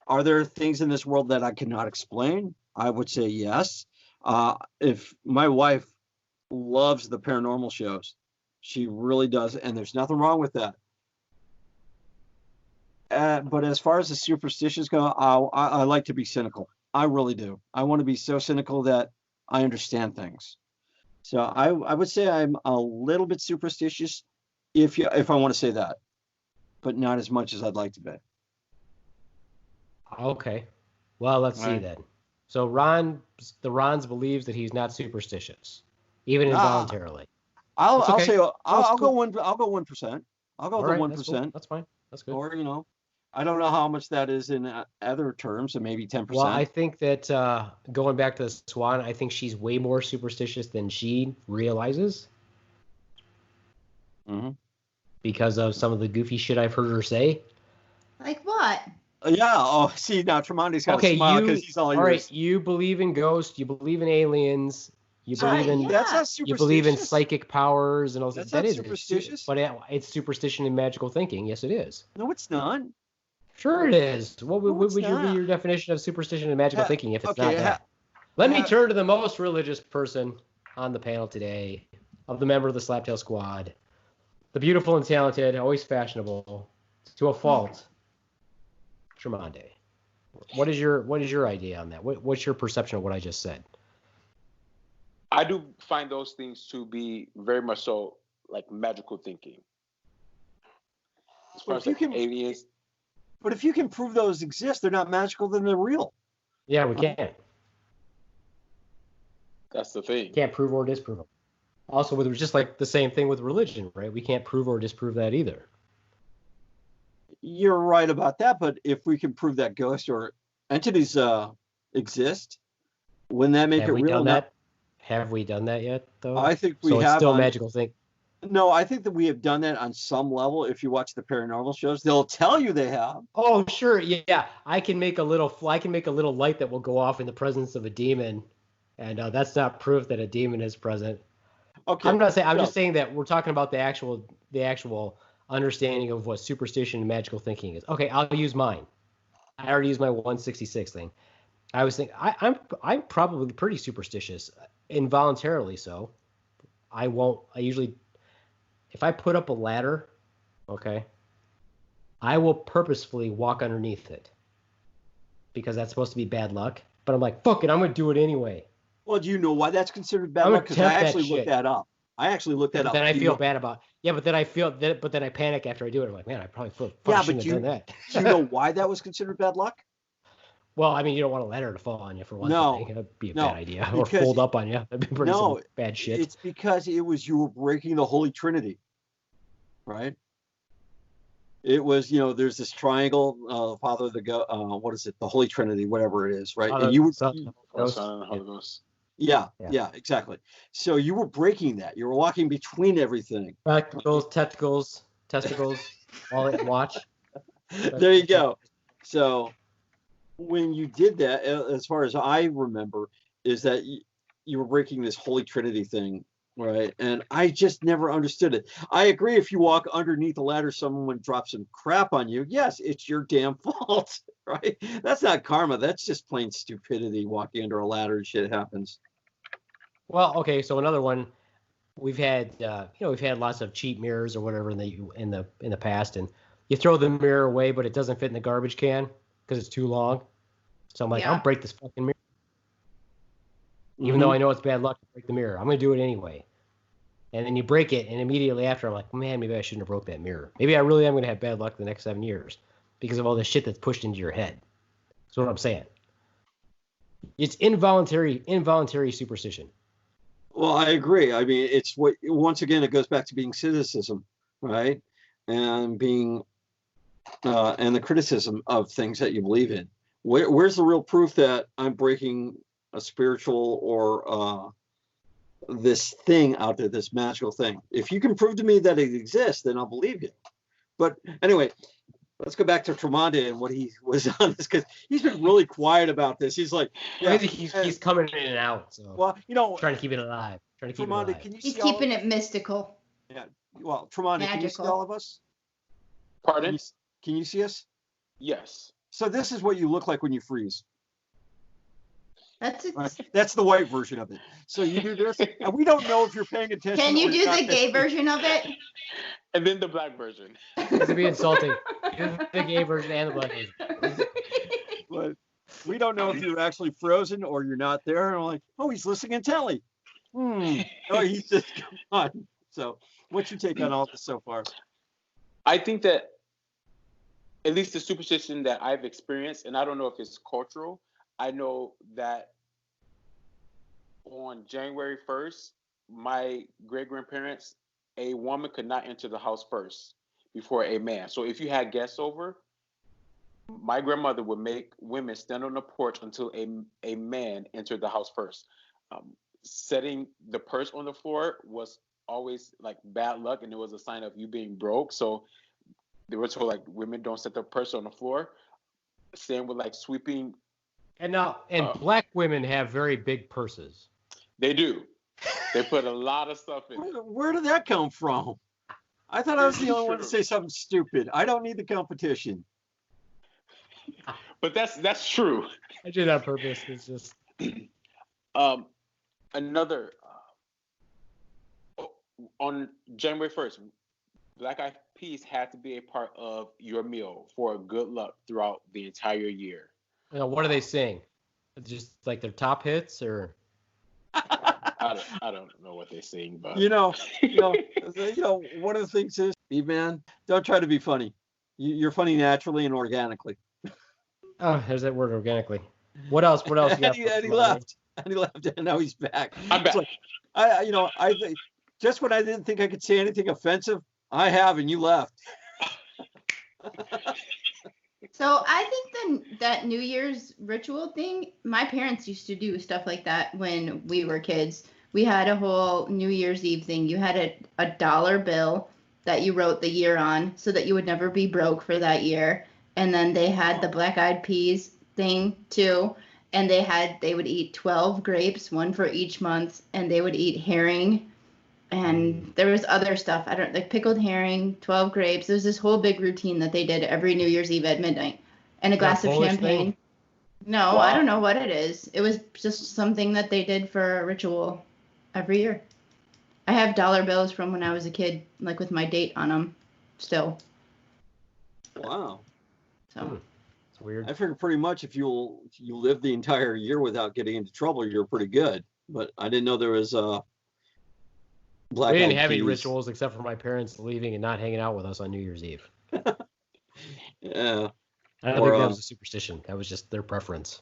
Are there things in this world that I cannot explain? I would say yes. If my wife loves the paranormal shows, she really does, and there's nothing wrong with that. But as far as the superstitions go, I like to be cynical. I really do. I want to be so cynical that I understand things. So I would say I'm a little bit superstitious, if I want to say that, but not as much as I'd like to be. Okay. Well, let's see then. So the Ronz believes that he's not superstitious, even involuntarily. I'll go 1%. I'll go the 1%. That's fine. That's good. Or I don't know how much that is in other terms, so maybe 10%. Well, I think that going back to Swan, I think she's way more superstitious than she realizes. Mm-hmm. Because of some of the goofy shit I've heard her say. Like what? Yeah. Oh, see, now Tromondae's got a smile because he's all yours. All right, you believe in ghosts. You believe in aliens. You believe in that's not superstitious. You believe in psychic powers and all that. That is superstitious. But it's superstition and magical thinking. Yes, it is. No, it's not. Sure, it is. What would be your definition of superstition and magical thinking if it's not that? Let me turn to the most religious person on the panel today, of the member of the Slaptail Squad, the beautiful and talented, always fashionable, to a fault, Tromondae. What is your idea on that? What's your perception of what I just said? I do find those things to be very much so like magical thinking. As far as aliens. But if you can prove those exist, they're not magical, then they're real. Yeah, we can. That's the thing. Can't prove or disprove them. Also, it was just like the same thing with religion, right? We can't prove or disprove that either. You're right about that, but if we can prove that ghosts or entities exist, wouldn't that make Have it we real? done that? Have we done that yet, though? I think we so have. It's still on, a magical thing. No, I think that we have done that on some level. If you watch the paranormal shows, they'll tell you they have. Oh, sure, yeah. I can make a little light that will go off in the presence of a demon, and that's not proof that a demon is present. Okay. I'm not saying. I'm just saying that we're talking about the actual understanding of what superstition and magical thinking is. Okay, I'll use mine. I already used my 166 thing. I was thinking I'm probably pretty superstitious, involuntarily so. I usually, if I put up a ladder, okay, I will purposefully walk underneath it because that's supposed to be bad luck. But I'm like, fuck it, I'm gonna do it anyway. Well, do you know why that's considered bad luck? Because I actually looked that up. Then I feel bad about. Yeah, but then I panic after I do it. I'm like, man, I probably shouldn't have done that. Do you know why that was considered bad luck? Well, I mean, you don't want a ladder to fall on you for one thing. That'd be a bad idea. Or fold up on you. That'd be pretty bad shit. It's because you were breaking the Holy Trinity, right? It was, there's this triangle, Father, what is it? The Holy Trinity, whatever it is, right? Father, and you were, Son, and Holy Ghost. Yeah, exactly. So you were breaking that. You were walking between everything. Practicals, testicles, all at watch. There you go. So when you did that, as far as I remember, is that you were breaking this Holy Trinity thing, right? And I just never understood it. I agree, if you walk underneath the ladder, someone drops some crap on you, yes, it's your damn fault, right? That's not karma. That's just plain stupidity, walking under a ladder and shit happens. Well, okay, so another one, we've had lots of cheap mirrors or whatever in the past, and you throw the mirror away, but it doesn't fit in the garbage can because it's too long. So I'm like, I'll break this fucking mirror. Even though I know it's bad luck to break the mirror, I'm going to do it anyway. And then you break it, and immediately after, I'm like, man, maybe I shouldn't have broke that mirror. Maybe I really am going to have bad luck the next 7 years because of all the shit that's pushed into your head. That's what I'm saying. It's involuntary superstition. Well, I agree. I mean, once again, it goes back to being cynicism, right? And being, and the criticism of things that you believe in. Where's the real proof that I'm breaking a spiritual or this thing out there, this magical thing? If you can prove to me that it exists, then I'll believe you. But anyway, let's go back to Tromondae and what he was on this, because he's been really quiet about this. He's like, he's coming in and out. So trying to keep it alive. Tromondae, can you see he's keeping it mystical. Yeah. Well, Tromondae, can you see all of us? Pardon? Can you see us? Yes. So this is what you look like when you freeze. That's it. Right. That's the white version of it. So you do this, and we don't know if you're paying attention. Can you do the gay version of it? And then the black version. This would be insulting. The gay version and the black version. But we don't know if you're actually frozen or you're not there. And I'm like, oh, he's listening intently. Oh, he's just, come on. So what's your take on all this so far? I think that at least the superstition that I've experienced, and I don't know if it's cultural, I know that on January 1st, my great-grandparents, a woman could not enter the house first before a man. So if you had guests over, my grandmother would make women stand on the porch until a man entered the house first. Setting the purse on the floor was always like bad luck, and it was a sign of you being broke. So they were told, like, women don't set their purse on the floor. Same with like sweeping. And black women have very big purses. They do. They put a lot of stuff in. Where did that come from? I thought I was the only one to say something stupid. I don't need the competition. But that's true. I did that on purpose. It's just another on January 1st, black eyed peas had to be a part of your meal for good luck throughout the entire year. What do they sing? Just like their top hits, or? I don't know what they sing, but one of the things is, man, don't try to be funny. You're funny naturally and organically. Oh, there's that word, organically. What else? You got? He left. And he left, and now he's back. I'm back. It's like, I think just when I didn't think I could say anything offensive, I have, and you left. So I think that New Year's ritual thing, my parents used to do stuff like that when we were kids. We had a whole New Year's Eve thing. You had a dollar bill that you wrote the year on so that you would never be broke for that year. And then they had the black eyed peas thing too. And they would eat 12 grapes, one for each month, and they would eat herring. And there was other stuff. Like pickled herring, 12 grapes. There was this whole big routine that they did every New Year's Eve at midnight. And a glass of champagne. No, wow. I don't know what it is. It was just something that they did for a ritual every year. I have dollar bills from when I was a kid, like with my date on them still. Wow. So it's weird. I figured pretty much if you live the entire year without getting into trouble, you're pretty good. But I didn't know there was we didn't have any rituals except for my parents leaving and not hanging out with us on New Year's Eve. Yeah. I don't think that was a superstition. That was just their preference.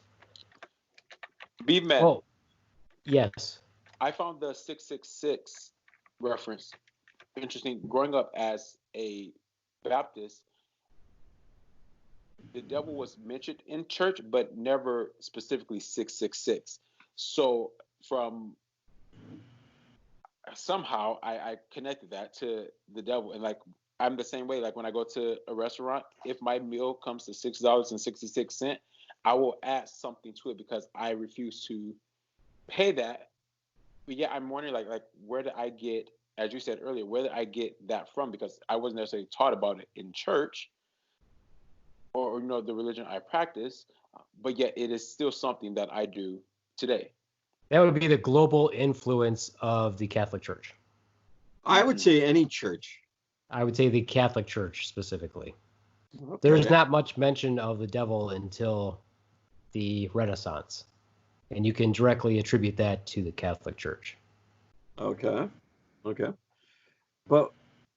B-Man. Oh, yes. I found the 666 reference interesting. Growing up as a Baptist, the devil was mentioned in church, but never specifically 666. So from somehow I connected that to the devil. And like, I'm the same way. Like when I go to a restaurant, if my meal comes to $6.66, I will add something to it because I refuse to pay that. But yeah, I'm wondering like where did I get, as you said earlier, where did I get that from? Because I wasn't necessarily taught about it in church or the religion I practice, but yet it is still something that I do today. That would be the global influence of the Catholic Church. I would say any church. I would say the Catholic Church specifically. Okay. There's not much mention of the devil until the Renaissance. And you can directly attribute that to the Catholic Church. Okay. But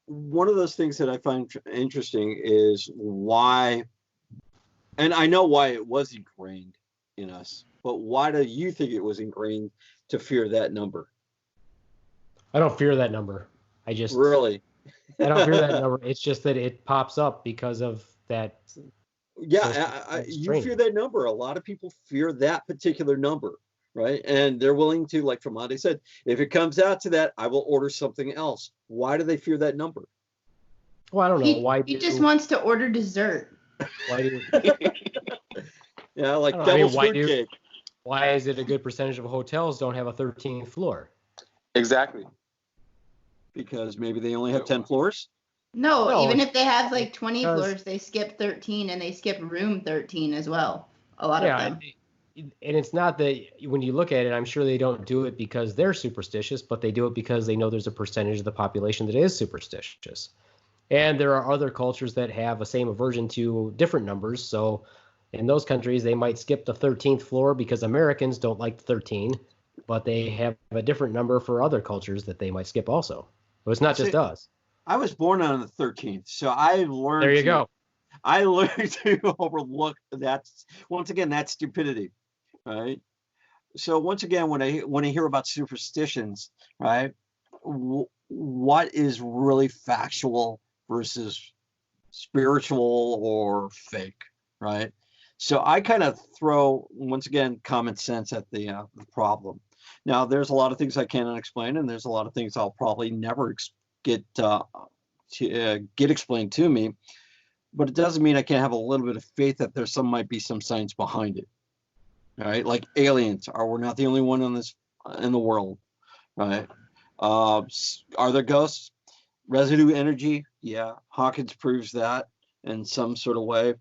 one of those things that I find interesting is why, and I know why it was ingrained in us, but why do you think it was ingrained to fear that number? I don't fear that number. I just really. I don't fear that number. It's just that it pops up because of that. Yeah, you fear that number. A lot of people fear that particular number, right? And they're willing to, like Tromondae said, if it comes out to that, I will order something else. Why do they fear that number? Well, I don't know. Why he just wants to order dessert. Why do? Yeah, like devil's fruit cake. Why is it a good percentage of hotels don't have a 13th floor? Exactly. Because maybe they only have 10 floors? No, even if they have like 20 floors, they skip 13 and they skip room 13 as well. A lot of them. And it's not that when you look at it, I'm sure they don't do it because they're superstitious, but they do it because they know there's a percentage of the population that is superstitious. And there are other cultures that have a same aversion to different numbers. So in those countries, they might skip the 13th floor because Americans don't like 13, but they have a different number for other cultures that they might skip also. But it's not just us. I was born on the 13th, so I learned. There you go. I learned to overlook that. Once again, that stupidity, right? So once again, when I hear about superstitions, right, what is really factual versus spiritual or fake, right? So I kind of throw, once again, common sense at the problem. Now, there's a lot of things I cannot explain, and there's a lot of things I'll probably never get explained to me. But it doesn't mean I can't have a little bit of faith that there might be some science behind it. All right, like aliens. We're not the only one in the world, right? Are there ghosts? Residue energy? Yeah, Hawkins proves that in some sort of way.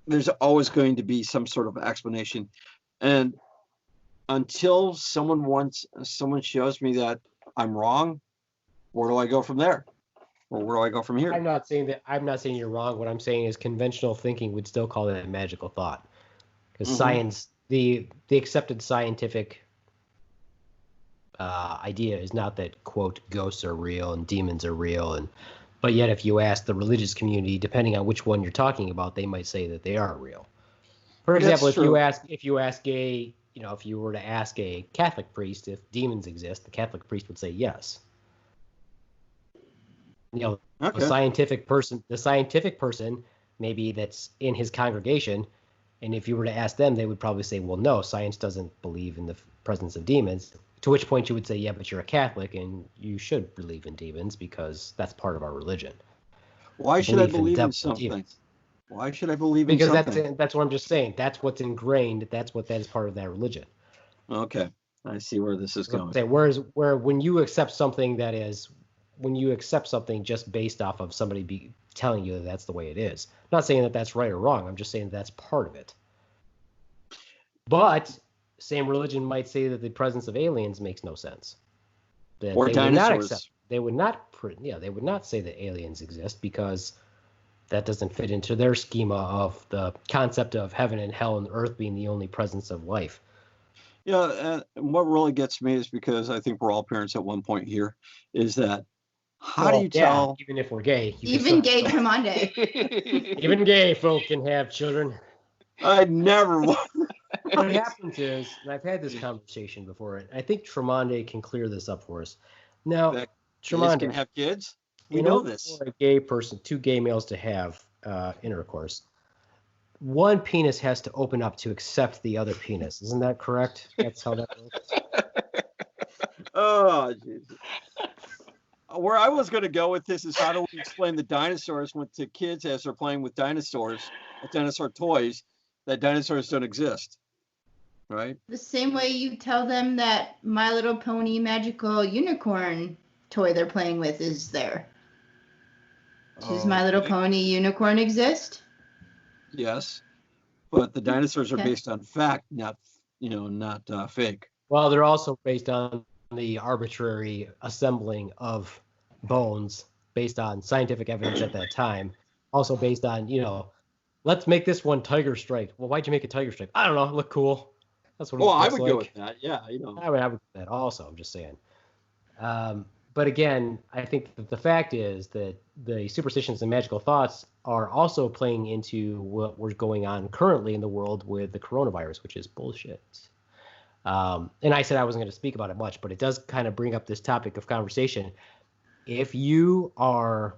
There's always going to be some sort of explanation, and until someone shows me that I'm wrong, where do I go from there? Or where do I go from here? I'm not saying you're wrong. What I'm saying is conventional thinking would still call it a magical thought. Because science, the accepted scientific idea is not that, quote, ghosts are real and demons are real. But yet if you ask the religious community, depending on which one you're talking about, they might say that they are real. For example, if you ask a if you were to ask a Catholic priest if demons exist, the Catholic priest would say yes. Okay. The scientific person, maybe that's in his congregation, and if you were to ask them, they would probably say, well, no, science doesn't believe in the presence of demons. To which point you would say, yeah, but you're a Catholic and you should believe in demons because that's part of our religion. Why should I believe in something? Why should I believe in something? Because that's what I'm just saying. That's what's ingrained. That is part of that religion. Okay, I see where this is going. When you accept something just based off of somebody telling you that that's the way it is. I'm not saying that that's right or wrong. I'm just saying that's part of it. But same religion might say that the presence of aliens makes no sense. Or dinosaurs. They would not say that aliens exist because that doesn't fit into their schema of the concept of heaven and hell and earth being the only presence of life. Yeah, and what really gets me is because I think we're all parents at one point here, is that how do you tell? Even if we're gay. Even gay Tromondae. Even gay folk can have children. I never. What happens is, and I've had this conversation before, I think Tromondae can clear this up for us. Now, Tromondae can have kids? We know this. For a gay person, two gay males to have intercourse, one penis has to open up to accept the other penis. Isn't that correct? That's how that works. Oh, Jesus. Where I was going to go with this is how do we explain the dinosaurs to kids as they're playing with dinosaurs, with dinosaur toys, that dinosaurs don't exist, right? The same way you tell them that My Little Pony magical unicorn toy they're playing with is there. Does My Little Pony unicorn exist? Yes, but the dinosaurs are based on fact, not fake. Well, they're also based on the arbitrary assembling of bones based on scientific evidence at that time. Also based on, let's make this one tiger stripe. Well, why'd you make a tiger stripe? I don't know. It looked cool. That's what it looks like. I would go with that. Yeah, I would do that also. I'm just saying. But again, I think that the fact is that the superstitions and magical thoughts are also playing into what was going on currently in the world with the coronavirus, which is bullshit. And I said I wasn't going to speak about it much, but it does kind of bring up this topic of conversation. If you are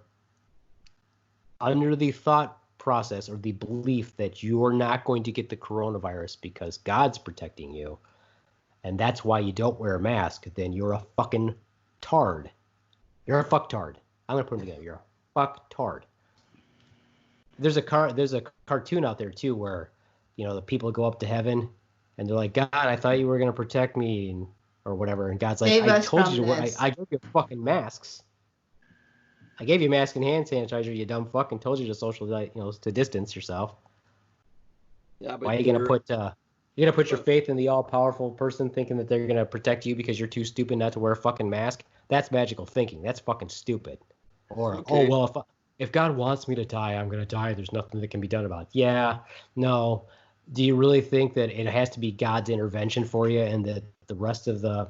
under the thought process or the belief that you're not going to get the coronavirus because God's protecting you, and that's why you don't wear a mask, then you're a fucking tard. You're a fucktard. I'm going to put them together. You're a fucktard. There's a cartoon out there too where, the people go up to heaven and they're like, God, I thought you were going to protect me or whatever. And God's like, I told you to wear, I gave you fucking masks. I gave you mask and hand sanitizer, you dumb fuck, and told you to socialize, to distance yourself. Yeah, but why are you going to put your faith in the all-powerful person thinking that they're going to protect you because you're too stupid not to wear a fucking mask? That's magical thinking. That's fucking stupid. Or, if God wants me to die, I'm going to die. There's nothing that can be done about it. Yeah, no. Do you really think that it has to be God's intervention for you and that the rest of the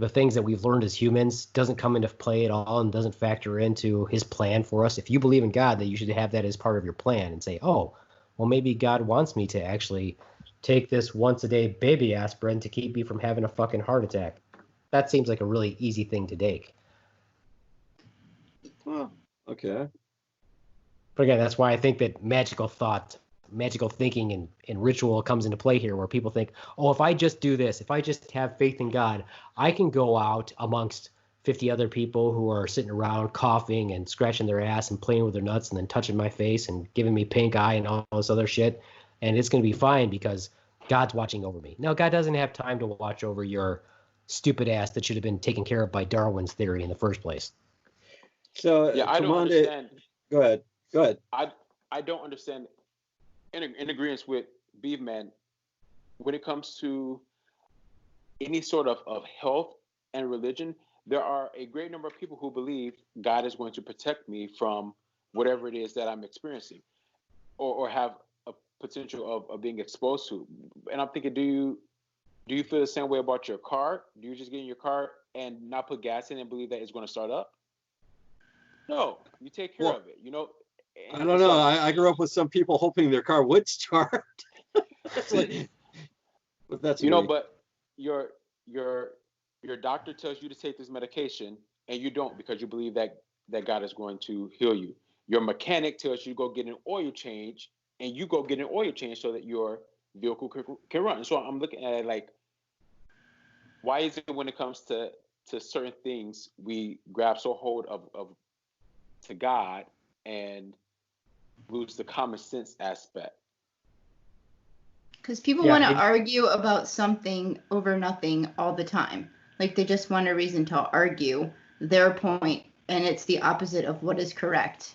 things that we've learned as humans doesn't come into play at all and doesn't factor into his plan for us? If you believe in God, that you should have that as part of your plan and say, oh, well, maybe God wants me to actually take this once-a-day baby aspirin to keep me from having a fucking heart attack. That seems like a really easy thing to take. Oh, okay. But again, that's why I think that magical thinking and ritual comes into play here, where people think, oh, if I just do this, if I just have faith in God, I can go out amongst 50 other people who are sitting around coughing and scratching their ass and playing with their nuts and then touching my face and giving me pink eye and all this other shit. And it's going to be fine because God's watching over me. No, God doesn't have time to watch over your stupid ass that should have been taken care of by Darwin's theory in the first place. So, yeah, I don't understand. Go ahead. I don't understand, in agreement with Beefman, when it comes to any sort of health and religion, there are a great number of people who believe God is going to protect me from whatever it is that I'm experiencing or have a potential of being exposed to. And I'm thinking, do you feel the same way about your car? Do you just get in your car and not put gas in and believe that it's going to start up? No, you take care of it, I don't know. I grew up with some people hoping their car would start. That's but your doctor tells you to take this medication and you don't because you believe that God is going to heal you. Your mechanic tells you to go get an oil change and you go get an oil change so that your vehicle can run. So I'm looking at it like, why is it when it comes to certain things we grab so hold of to God and lose the common sense aspect? Because people want to argue about something over nothing all the time. Like they just want a reason to argue their point, and it's the opposite of what is correct.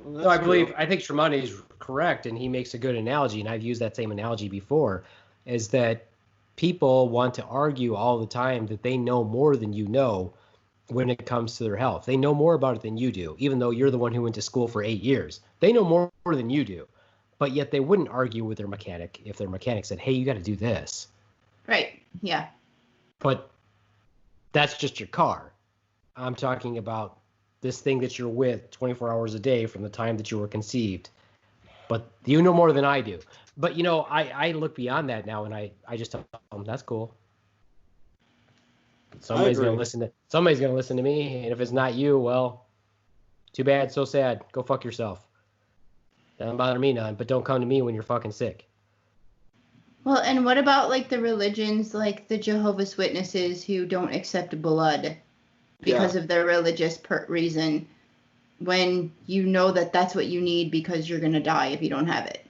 Well, no, I think Tromondae is correct, and he makes a good analogy, and I've used that same analogy before, is that people want to argue all the time that they know more than you know when it comes to their health. They know more about it than you do, even though you're the one who went to school for 8 years. They know more than you do, but yet they wouldn't argue with their mechanic if their mechanic said, hey, you got to do this. Right, yeah. But that's just your car. I'm talking about this thing that you're with 24 hours a day from the time that you were conceived. But you know more than I do. But, I look beyond that now, and I just tell them, that's cool. Somebody's going to listen to me, and if it's not you, well, too bad, so sad. Go fuck yourself. Doesn't bother me none, but don't come to me when you're fucking sick. Well, and what about, like, the religions, like the Jehovah's Witnesses who don't accept blood because of their religious reason, when you know that that's what you need because you're going to die if you don't have it?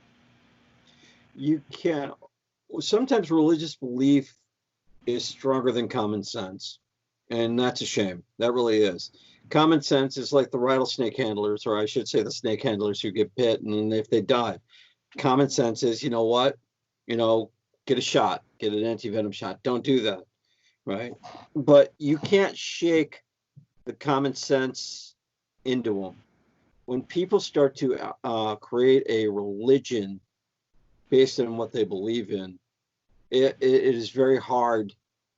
You can't. Sometimes religious belief is stronger than common sense, and that's a shame. That really is. Common sense is like the rattlesnake handlers, or I should say the snake handlers who get bit and if they die. Common sense is, you know what? Get a shot, get an anti-venom shot. Don't do that, right? But you can't shake the common sense into them. When people start to create a religion based on what they believe in, it is very hard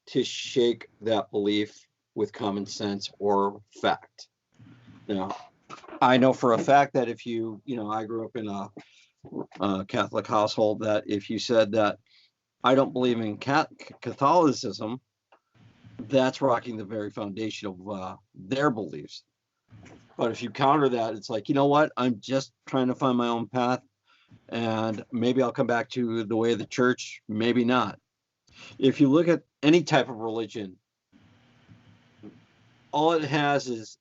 to shake that belief with common sense or fact. Now, I know for a fact that if I grew up in a Catholic household, that if you said that I don't believe in Catholicism, that's rocking the very foundation of their beliefs. But if you counter that, it's like, you know what? I'm just trying to find my own path, and maybe I'll come back to the way of the church, maybe not. If you look at any type of religion, all it has is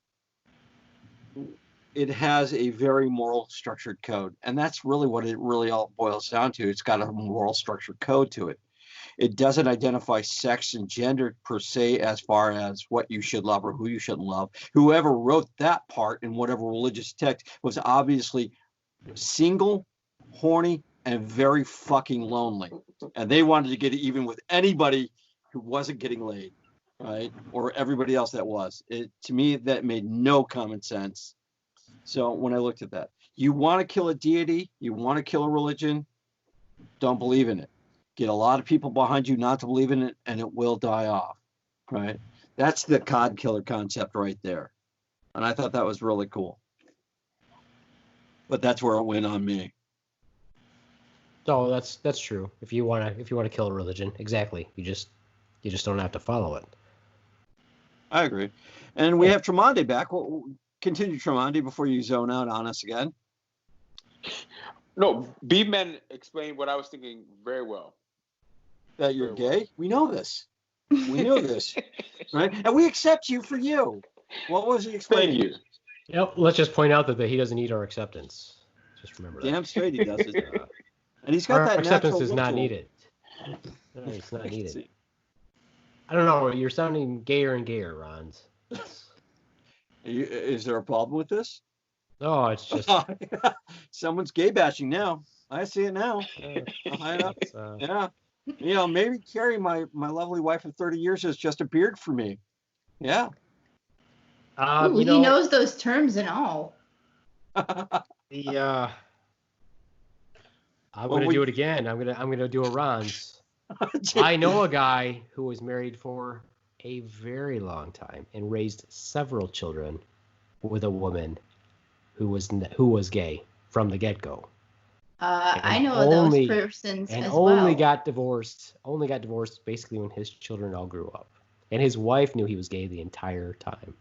it has a very moral structured code. And that's really what it really all boils down to. It's got a moral structured code to it. It doesn't identify sex and gender per se as far as what you should love or who you shouldn't love. Whoever wrote that part in whatever religious text was obviously single, horny, and very fucking lonely. And they wanted to get it even with anybody who wasn't getting laid. Right? Or everybody else that was. To me, that made no common sense. So when I looked at that, you want to kill a deity, you want to kill a religion, don't believe in it. Get a lot of people behind you not to believe in it, and it will die off. Right? That's the God killer concept right there. And I thought that was really cool. But that's where it went on me. Oh, that's true. If you want to kill a religion, exactly. You just don't have to follow it. I agree. And we have Tromondae back. We'll continue Tromondae before you zone out on us again. No, B-Man explained what I was thinking very well. That you're gay? Well. We know this. We know this. Right? And we accept you for you. What was he explaining? Thank you. Yep, let's just point out that he doesn't need our acceptance. Just remember that. Damn straight he does it. And he's got our that acceptance is not needed. No, it's not needed. I don't know. You're sounding gayer and gayer, Ronz. Is there a problem with this? No, it's just someone's gay bashing now. I see it now. Yeah. Maybe Carrie, my lovely wife of 30 years, is just a beard for me. Yeah. He knows those terms and all. I'm gonna do it again. I'm gonna do a Ronz. I know a guy who was married for a very long time and raised several children with a woman who was gay from the get-go. I know only, those persons and as only well. got divorced basically when his children all grew up. And his wife knew he was gay the entire time.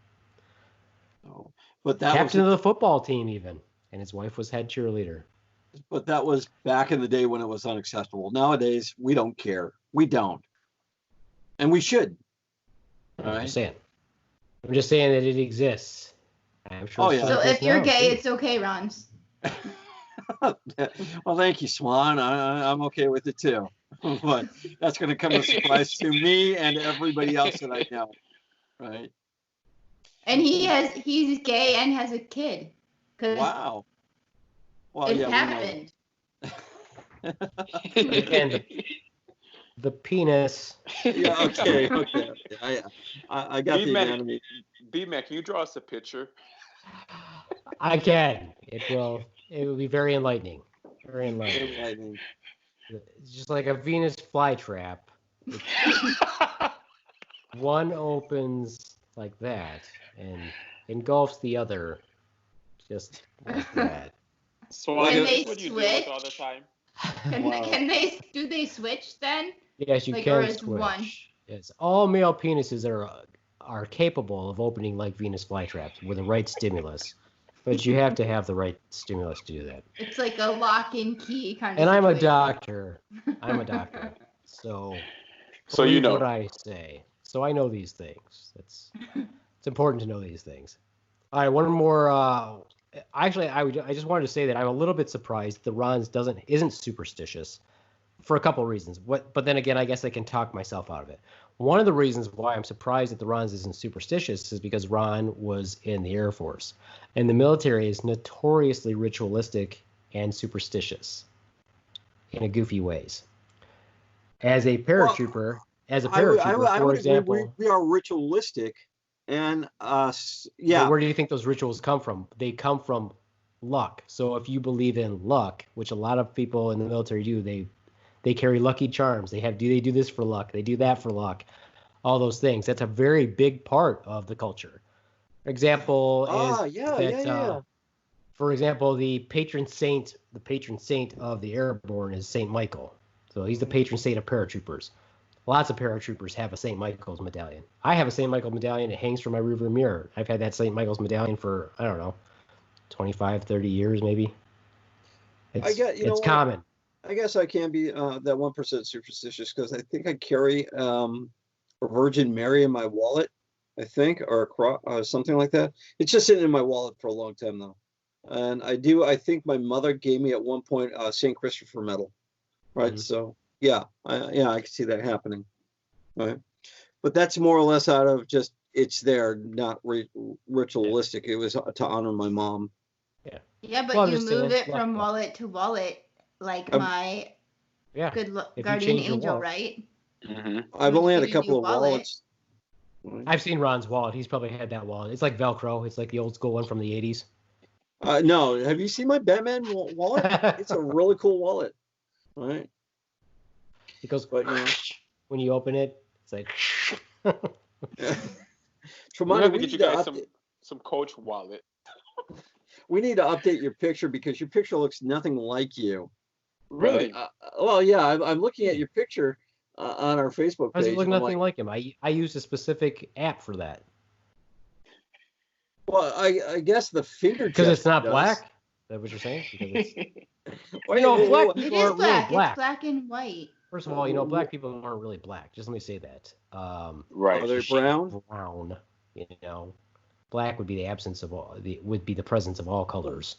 Oh, but that Captain of the football team even. And his wife was head cheerleader. But that was back in the day when it was unacceptable. Nowadays, we don't care. We don't. And we should. I'm just saying that it exists. I'm sure. Oh, yeah. So if you're gay, it's okay, Ronz. Well, thank you, Swan. I'm okay with it too. But that's going to come as a surprise to me and everybody else that I know. Right. And he's gay and has a kid. Wow. Well, it yeah, happened. And the penis. Yeah, okay. I got the anatomy. B-Mac, can you draw us a picture? I can. It will be very enlightening. Very enlightening. It's just like a Venus flytrap. One opens like that and engulfs the other just like that. So can they what you switch? do all the time? Do they switch then? Yes, you Like, can or is switch. one? Yes, all male penises are capable of opening like Venus flytraps with the right stimulus, but you have to have the right stimulus to do that. It's like a lock and key kind of. And I'm a situation. doctor. So you know what I say. So I know these things. It's important to know these things. All right, one more. Actually, I just wanted to say that I'm a little bit surprised the Ronz isn't superstitious for a couple of reasons. But then again, I guess I can talk myself out of it. One of the reasons why I'm surprised that the Ronz isn't superstitious is because Ron was in the Air Force, and the military is notoriously ritualistic and superstitious in a goofy ways. As a paratrooper, for example, we are ritualistic. And yeah. Where do you think those rituals come from? They come from luck. So if you believe in luck, which a lot of people in the military do, they carry lucky charms. They do this for luck. They do that for luck. All those things. That's a very big part of the culture. Example for example, the patron saint of the airborne is Saint Michael. So he's the patron saint of paratroopers. Lots of paratroopers have a St. Michael's medallion. I have a St. Michael medallion. It hangs from my rearview mirror. I've had that St. Michael's medallion for, I don't know, 25, 30 years maybe. It's common. I guess I can be that 1% superstitious because I think I carry a Virgin Mary in my wallet, I think, or something like that. It's just sitting in my wallet for a long time, though. And I think my mother gave me at one point a St. Christopher medal, right? Mm-hmm. So... Yeah, I can see that happening, right? But that's more or less out of just it's there, not ritualistic. It was to honor my mom. Yeah, but you move it from wallet to wallet, like my good guardian angel, right? Mm-hmm. I've only had a couple of wallets. I've seen Ron's wallet. He's probably had that wallet. It's like Velcro. It's like the old school one from the 80s. No, have you seen my Batman wallet? It's a really cool wallet, right? It goes, but when you open it, it's like. Tromondae, we need to get some Coach wallet. We need to update your picture because your picture looks nothing like you. Really? Well, yeah, I'm looking at your picture on our Facebook page. Does it look nothing like him? I used a specific app for that. Well, I guess the finger. Because it's not black. Is that what you're saying? Black people aren't really black. It's black and white. First of all, black people aren't really black. Just let me say that. Right. Are they brown? Brown. Black would be the absence of would be the presence of all colors.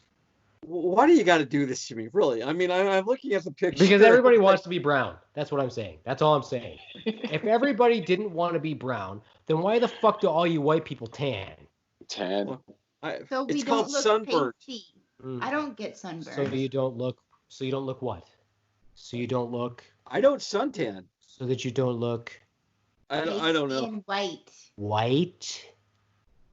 Why do you got to do this to me? Really? I mean, I'm looking at the picture. Because everybody wants to be brown. That's what I'm saying. That's all I'm saying. If everybody didn't want to be brown, then why the fuck do all you white people tan? Tan. So we it's don't called look sunburn. I don't get sunburned. So you don't look what? So you don't look. I don't suntan. So that you don't look. I don't know. White. White.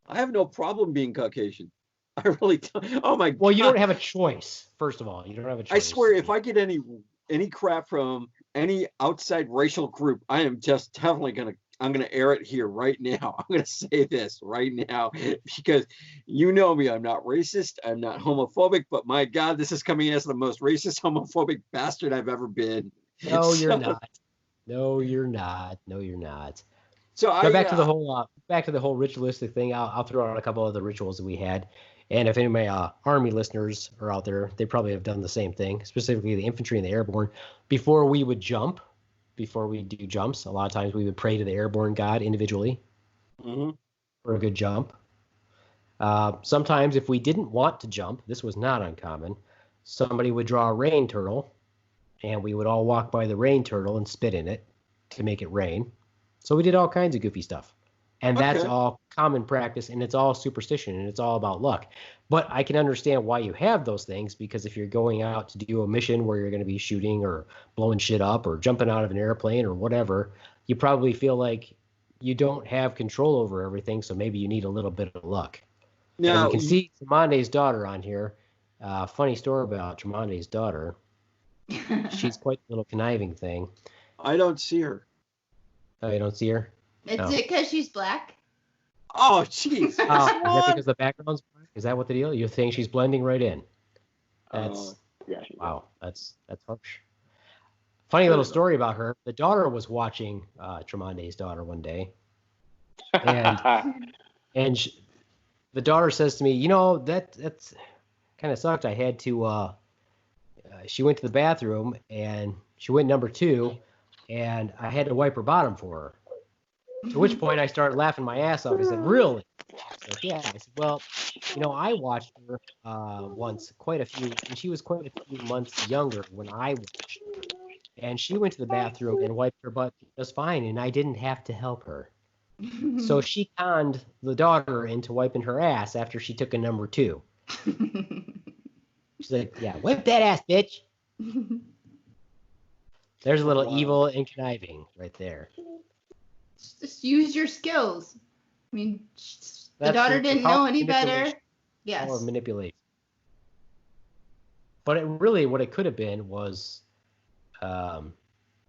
I have no problem being Caucasian. I really don't. Oh my God. Well, you don't have a choice. First of all, you don't have a choice. I swear, if I get any crap from any outside racial group, I am just definitely gonna I'm going to air it here right now. I'm going to say this right now because you know me. I'm not racist. I'm not homophobic. But my God, this is coming as the most racist, homophobic bastard I've ever been. No, you're not. No, you're not. No, you're not. So But back to the whole ritualistic thing. I'll throw out a couple of the rituals that we had. And if any of my Army listeners are out there, they probably have done the same thing, specifically the infantry and the airborne. Before we would jump, before we do jumps, a lot of times we would pray to the airborne god individually for a good jump. Sometimes if we didn't want to jump, this was not uncommon, somebody would draw a rain turtle, and we would all walk by the rain turtle and spit in it to make it rain. So we did all kinds of goofy stuff. And that's all common practice, and it's all superstition, and it's all about luck. But I can understand why you have those things, because if you're going out to do a mission where you're going to be shooting or blowing shit up or jumping out of an airplane or whatever, you probably feel like you don't have control over everything, so maybe you need a little bit of luck. Now, you can see Tromondae's daughter on here. Funny story about Tromondae's daughter. She's quite a little conniving thing. I don't see her. Oh, you don't see her? Is it because she's black? Oh, jeez. Is that because the background's black? Is that what the deal? You're saying she's blending right in? That's wow. That's harsh. Funny little story about her. The daughter was watching Tromondae's daughter one day, and the daughter says to me, "You know, that's kind of sucked. I had to." She went to the bathroom and she went number 2, and I had to wipe her bottom for her. To which point I started laughing my ass off. I said, "Really?" I said, "Yeah." I said, "Well, you know, I watched her once, and she was quite a few months younger when I watched her. And she went to the bathroom and wiped her butt just fine, and I didn't have to help her." So she conned the daughter into wiping her ass after she took a number 2. She's like, "Yeah, wipe that ass, bitch." There's a little evil and conniving right there. Just use your skills. I mean, the daughter didn't know any better. Yes. Or manipulate. But what it could have been was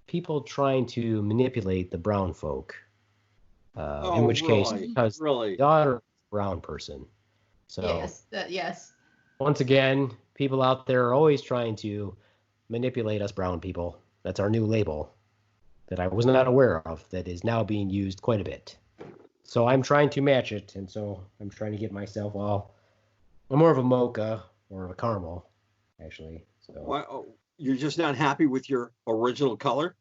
people trying to manipulate the brown folk. In which case, because the daughter is a brown person. So yes. Once again, people out there are always trying to manipulate us brown people. That's our new label that I was not aware of that is now being used quite a bit. So I'm trying to match it, and so I'm trying to get myself I'm more of a mocha or a caramel, actually. So you're just not happy with your original color?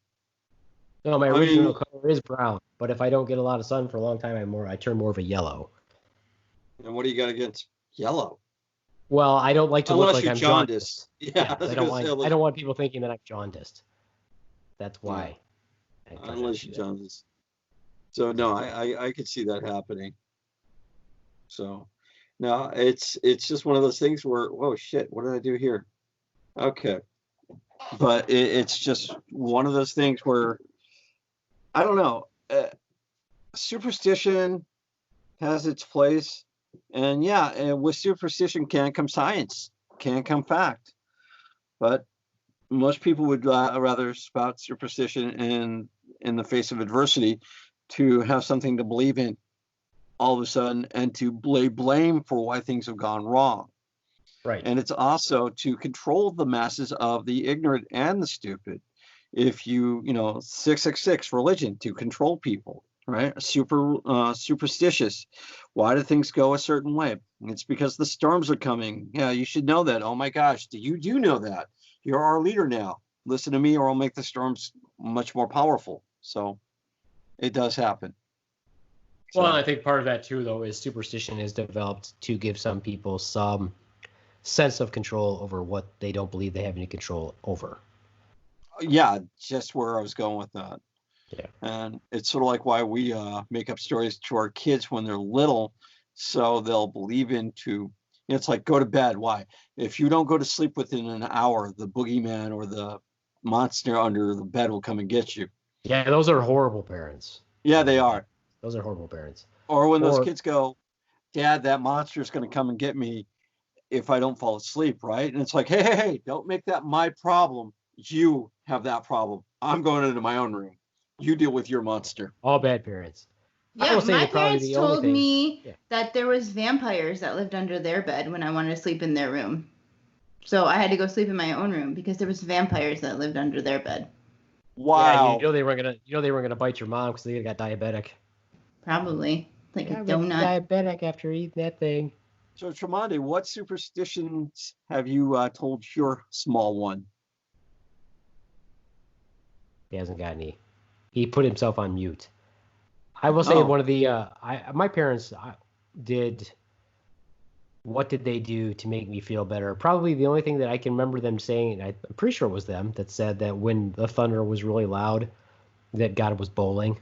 No, my original color is brown, but if I don't get a lot of sun for a long time, I turn more of a yellow. And what do you got against yellow? Well, I don't like to look like I'm jaundiced. Yeah, I don't want people thinking that I'm jaundiced. That's why. Unless you're jaundiced. So no, I could see that happening. So no, it's just one of those things where, whoa, shit, what did I do here? Okay. But it's just one of those things where, I don't know, superstition has its place. And with superstition can come science, can come fact. But most people would rather spout superstition in the face of adversity to have something to believe in all of a sudden and to lay blame for why things have gone wrong. Right. And it's also to control the masses of the ignorant and the stupid. If 666 religion to control people, right? Superstitious. Why do things go a certain way? It's because the storms are coming. Yeah, you should know that. Oh my gosh, you do know that. You're our leader now. Listen to me or I'll make the storms much more powerful. So it does happen. Well, I think part of that too, though, is superstition is developed to give some people some sense of control over what they don't believe they have any control over. Yeah, just where I was going with that. Yeah. And it's sort of like why we make up stories to our kids when they're little, so they'll believe into. It's like go to bed. Why? If you don't go to sleep within an hour, the boogeyman or the monster under the bed will come and get you. Yeah, those are horrible parents. Yeah, they are. Those are horrible parents. Or when those kids go, "Dad, that monster is going to come and get me if I don't fall asleep," right? And it's like, hey, don't make that my problem. You have that problem. I'm going into my own room. You deal with your monster. All bad parents. I Yeah, will say my that probably parents the only told thing- me Yeah. that there was vampires that lived under their bed when I wanted to sleep in their room. So I had to go sleep in my own room because there was vampires that lived under their bed. Wow. Yeah, you know they weren't gonna bite your mom because they got diabetic. Probably. Like Yeah, a I got donut. diabetic after eating that thing. So, Tromondae, what superstitions have you told your small one? He hasn't got any. He put himself on mute. I will say Oh. one of the my parents did. What did they do to make me feel better? Probably the only thing that I can remember them saying, I'm pretty sure it was them that said that when the thunder was really loud, that God was bowling.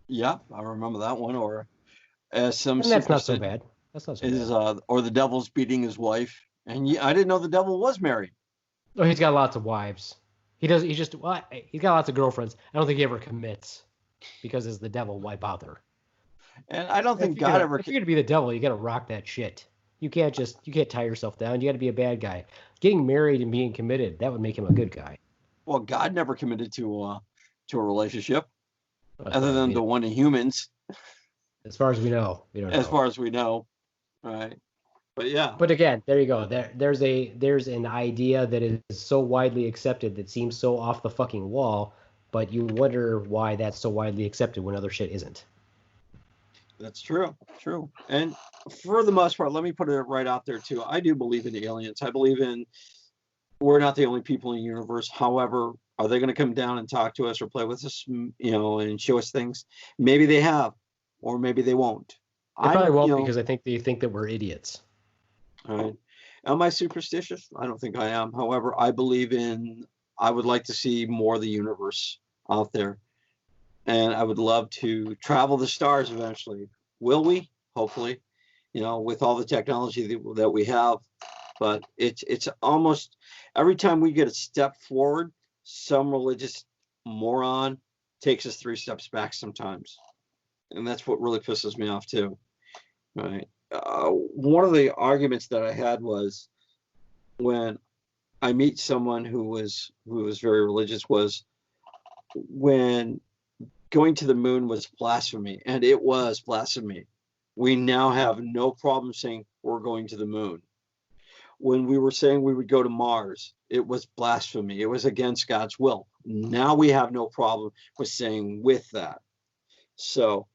Yeah, I remember that one. Or as some And that's not so superstition bad. That's not so is, bad. or the devil's beating his wife. And I didn't know the devil was married. Oh, he's got lots of wives. He does. He's just. Well, he's got lots of girlfriends. I don't think he ever commits, because as the devil, why bother? And I don't think If you're God gonna- ever. If you're gonna be the devil, you gotta rock that shit. You can't tie yourself down. You gotta be a bad guy. Getting married and being committed, that would make him a good guy. Well, God never committed to a relationship, As other far as than we the know. one in humans, As far as we know, we don't as know. far as we know. Right. But yeah. But again, there you go. There's an idea that is so widely accepted that seems so off the fucking wall, but you wonder why that's so widely accepted when other shit isn't. That's true. True. And for the most part, let me put it right out there too. I do believe in aliens. I believe in we're not the only people in the universe. However, are they going to come down and talk to us or play with us, and show us things? Maybe they have, or maybe they won't. They probably won't you know, because I think they think that we're idiots. all right. Am I superstitious? I don't think I am. However, I would like to see more of the universe out there. And I would love to travel the stars eventually. Will we? Hopefully, with all the technology that we have. But it's almost every time we get a step forward, some religious moron takes us 3 steps back sometimes. And that's what really pisses me off too. Right. One of the arguments that I had was when I meet someone who was very religious was when going to the moon was blasphemy, and it was blasphemy. We now have no problem saying we're going to the moon. When we were saying we would go to Mars, it was blasphemy. It was against God's will. Now we have no problem with saying with that. So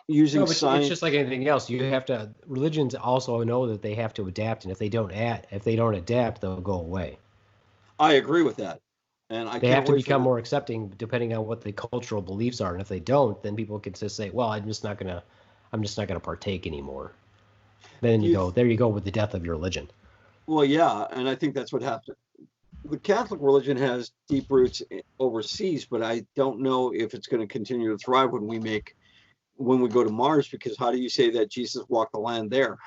using science, it's just like anything else. You have to. Religions also know that they have to adapt, and if they don't adapt, they'll go away. I agree with that. And they have to become more accepting depending on what the cultural beliefs are. And if they don't, then people can just say, well, I'm just not gonna partake anymore. Then there you go with the death of your religion. Well, yeah, and I think that's what happened. The Catholic religion has deep roots overseas, but I don't know if it's going to continue to thrive when we go to Mars, because how do you say that Jesus walked the land there?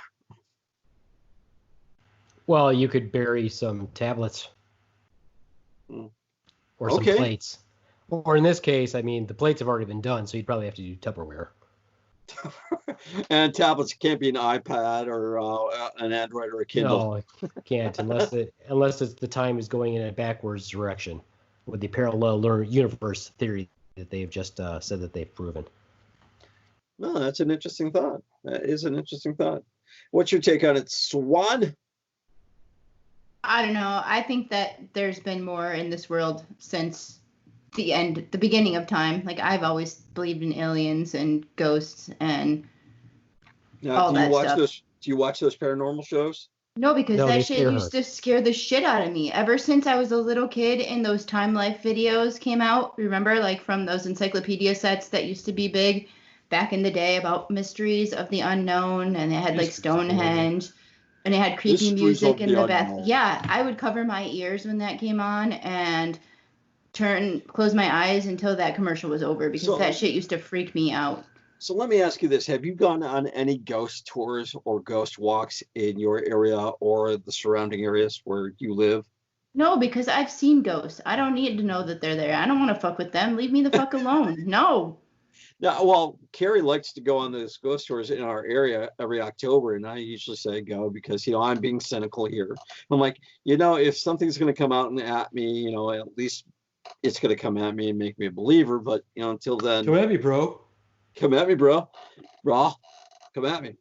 Well, you could bury some tablets. Or some plates. Or in this case, I mean, the plates have already been done, so you'd probably have to do Tupperware. And tablets can't be an iPad or an Android or a Kindle. No, it can't unless the time is going in a backwards direction with the parallel universe theory that they've just said that they've proven. No, that's an interesting thought. That is an interesting thought. What's your take on it, Swan? I don't know. I think that there's been more in this world since the beginning of time. Like, I've always believed in aliens and ghosts and all that stuff. Do you watch those paranormal shows? No, because that shit used to scare the shit out of me. Ever since I was a little kid and those Time Life videos came out, remember, like from those encyclopedia sets that used to be big back in the day about mysteries of the unknown, and they had like Stonehenge. And it had creepy music in the bath. Yeah, I would cover my ears when that came on and close my eyes until that commercial was over, because that shit used to freak me out. So let me ask you this. Have you gone on any ghost tours or ghost walks in your area or the surrounding areas where you live? No, because I've seen ghosts. I don't need to know that they're there. I don't want to fuck with them. Leave me the fuck alone. No. No, well, Carrie likes to go on those ghost tours in our area every October, and I usually say go because, I'm being cynical here. I'm like, if something's going to come out and at me, at least it's going to come at me and make me a believer. But until then, come at me, bro. Come at me, bro. Raw, come at me.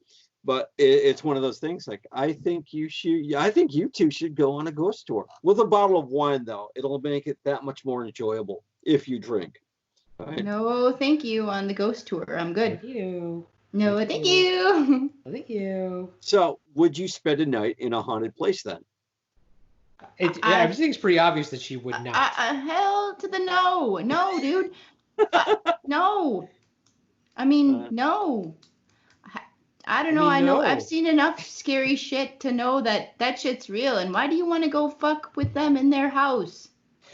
But it's one of those things. Like I think you two should go on a ghost tour with a bottle of wine, though. It'll make it that much more enjoyable if you drink. Right? No, thank you on the ghost tour. I'm good. Thank you. No, thank you. Thank you. So, would you spend a night in a haunted place then? Everything's pretty obvious that she would not. Hell to the no. No, dude. No. I mean, no. I don't know. I know. I've seen enough scary shit to know that shit's real. And why do you want to go fuck with them in their house?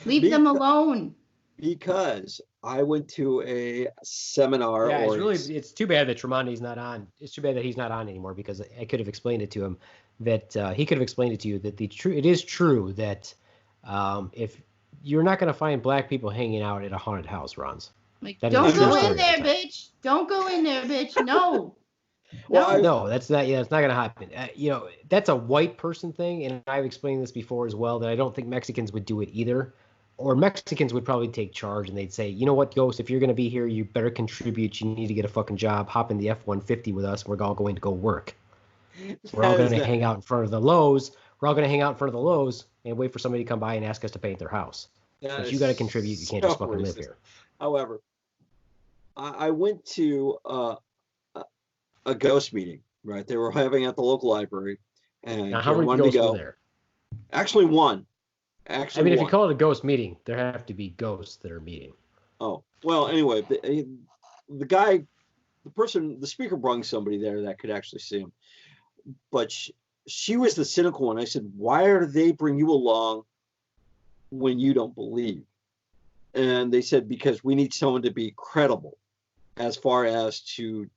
Leave them alone. Because I went to a seminar. Yeah, it's too bad that Tromondae's not on. It's too bad that he's not on anymore, because I could have explained it to him that he could have explained it to you that it is true that if you're not going to find black people hanging out at a haunted house, Ronz. Like, don't go in there, bitch. Don't go in there, bitch. No. No, that's not. Yeah, it's not gonna happen. That's a white person thing, and I've explained this before as well. That I don't think Mexicans would do it either, or Mexicans would probably take charge and they'd say, you know what, Ghost, if you're gonna be here, you better contribute. You need to get a fucking job. Hop in the F-150 with us. We're all going to go work. We're all gonna hang out in front of the Lowe's. We're all gonna hang out in front of the Lowe's and wait for somebody to come by and ask us to paint their house. But you got to contribute. You can't just fucking live here. However, I went to a ghost meeting, right? They were having at the local library, and now, how many ghosts were there? Actually, one. If you call it a ghost meeting, there have to be ghosts that are meeting. Oh, well, anyway, the guy, the speaker brought somebody there that could actually see him, but she was the cynical one. I said, why do they bring you along when you don't believe? And they said, because we need someone to be credible as far as to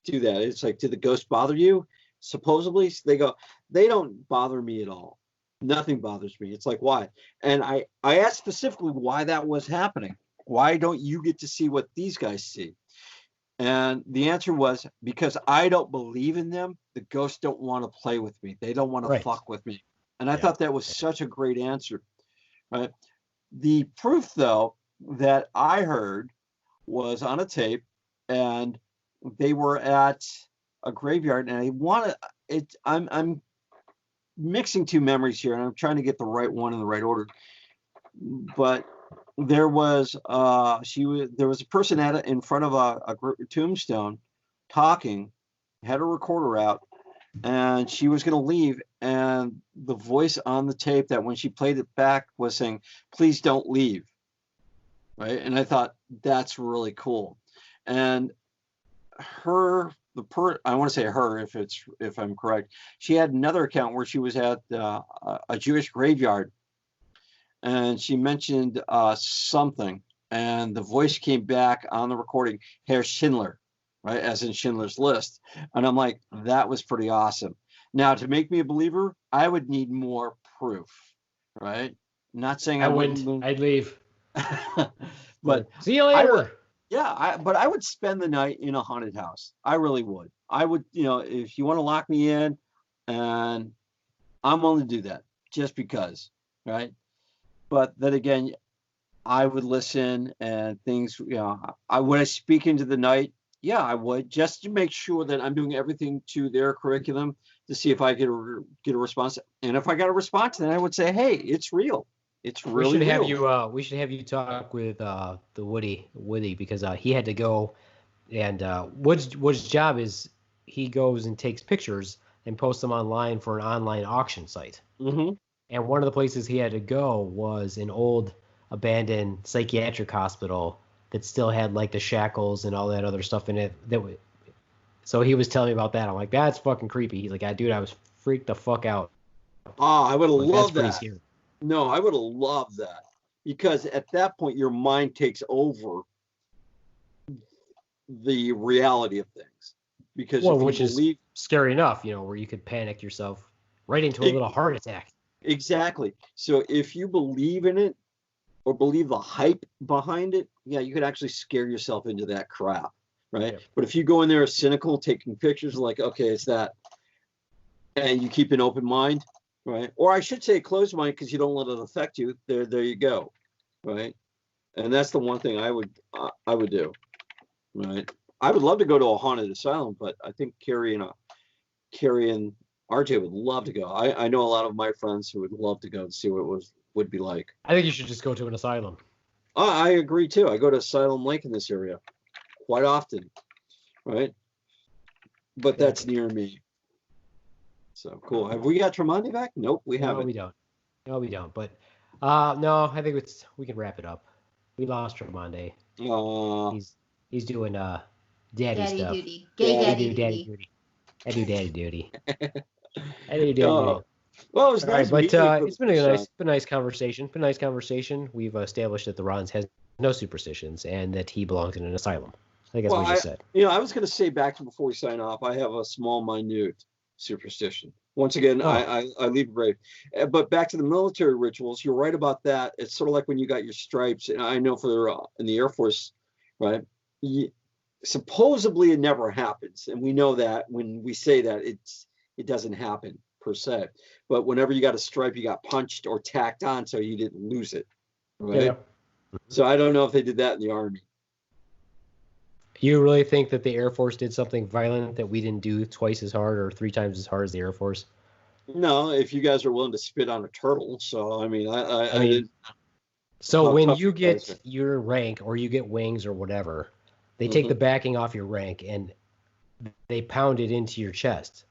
do that. It's like, did the ghost bother you? Supposedly, they go, they don't bother me at all. Nothing bothers me. It's like, why? And I asked specifically why that was happening. Why don't you get to see what these guys see? And the answer was, because I don't believe in them, the ghosts don't want to play with me. They don't want to fuck with me. And I thought that was such a great answer. Right? The proof, though, that I heard was on a tape, and they were at a graveyard, and I'm mixing two memories here, and I'm trying to get the right one in the right order. But there was a person in front of a tombstone talking, had a recorder out, and she was going to leave, and the voice on the tape that when she played it back was saying, "Please don't leave." Right? And I thought, that's really cool. And I want to say her, if I'm correct, she had another account where she was at a Jewish graveyard, and she mentioned something, and the voice came back on the recording, Herr Schindler, right, as in Schindler's List. And I'm like, that was pretty awesome. Now, to make me a believer, I would need more proof, right? Not saying I wouldn't. I'd leave. But see you later. But I would spend the night in a haunted house. I really would. I would, if you want to lock me in, and I'm willing to do that just because, right? But then again, I would listen and things, would I speak into the night? Yeah, I would, just to make sure that I'm doing everything to their curriculum to see if I get a response. And if I got a response, then I would say, hey, it's real. It's really real. We should have you talk with the Woody, because he had to go, and Wood's job is he goes and takes pictures and posts them online for an online auction site. Mm-hmm. And one of the places he had to go was an old abandoned psychiatric hospital that still had like the shackles and all that other stuff in it. So he was telling me about that. I'm like, that's fucking creepy. He's like, dude, I was freaked the fuck out. Oh, I would have loved that. No, I would have loved that, because at that point your mind takes over the reality of things. Because which is scary enough, where you could panic yourself right into a little heart attack. Exactly. So if you believe in it or believe the hype behind it, yeah, you could actually scare yourself into that crap, right? Yeah. But if you go in there cynical, taking pictures like, okay, it's that, and you keep an open mind, right? Or I should say closed mind, because you don't let it affect you. There you go, right? And that's the one thing I would do. Right. I would love to go to a haunted asylum, but I think Carrie and RJ would love to go. I know a lot of my friends who would love to go and see what it would be like. I think you should just go to an asylum. I agree too. I go to Asylum Lake in this area quite often, right? But that's near me. So cool. Have we got Tromondae back? Nope, we haven't. No, we don't. But no, I think we can wrap it up. We lost Tromondae. He's doing daddy stuff. Duty. Daddy duty. I do daddy duty. I do daddy duty. Well, it was nice. Right, but it's been a nice conversation. We've established that the Ronz has no superstitions and that he belongs in an asylum. I think that's what you said. I was going to say before we sign off, I have a small, minute superstition. Once again, I leave it brave. But back to the military rituals, you're right about that. It's sort of like when you got your stripes. And I know in the Air Force, right? Supposedly it never happens, and we know that when we say that it doesn't happen per se. But whenever you got a stripe, you got punched or tacked on, so you didn't lose it. Right. Yeah. So I don't know if they did that in the Army. You really think that the Air Force did something violent that we didn't do twice as hard or 3 times as hard as the Air Force? No, if you guys are willing to spit on a turtle. So, I mean, So when you get your rank or you get wings or whatever, they take the backing off your rank and they pound it into your chest.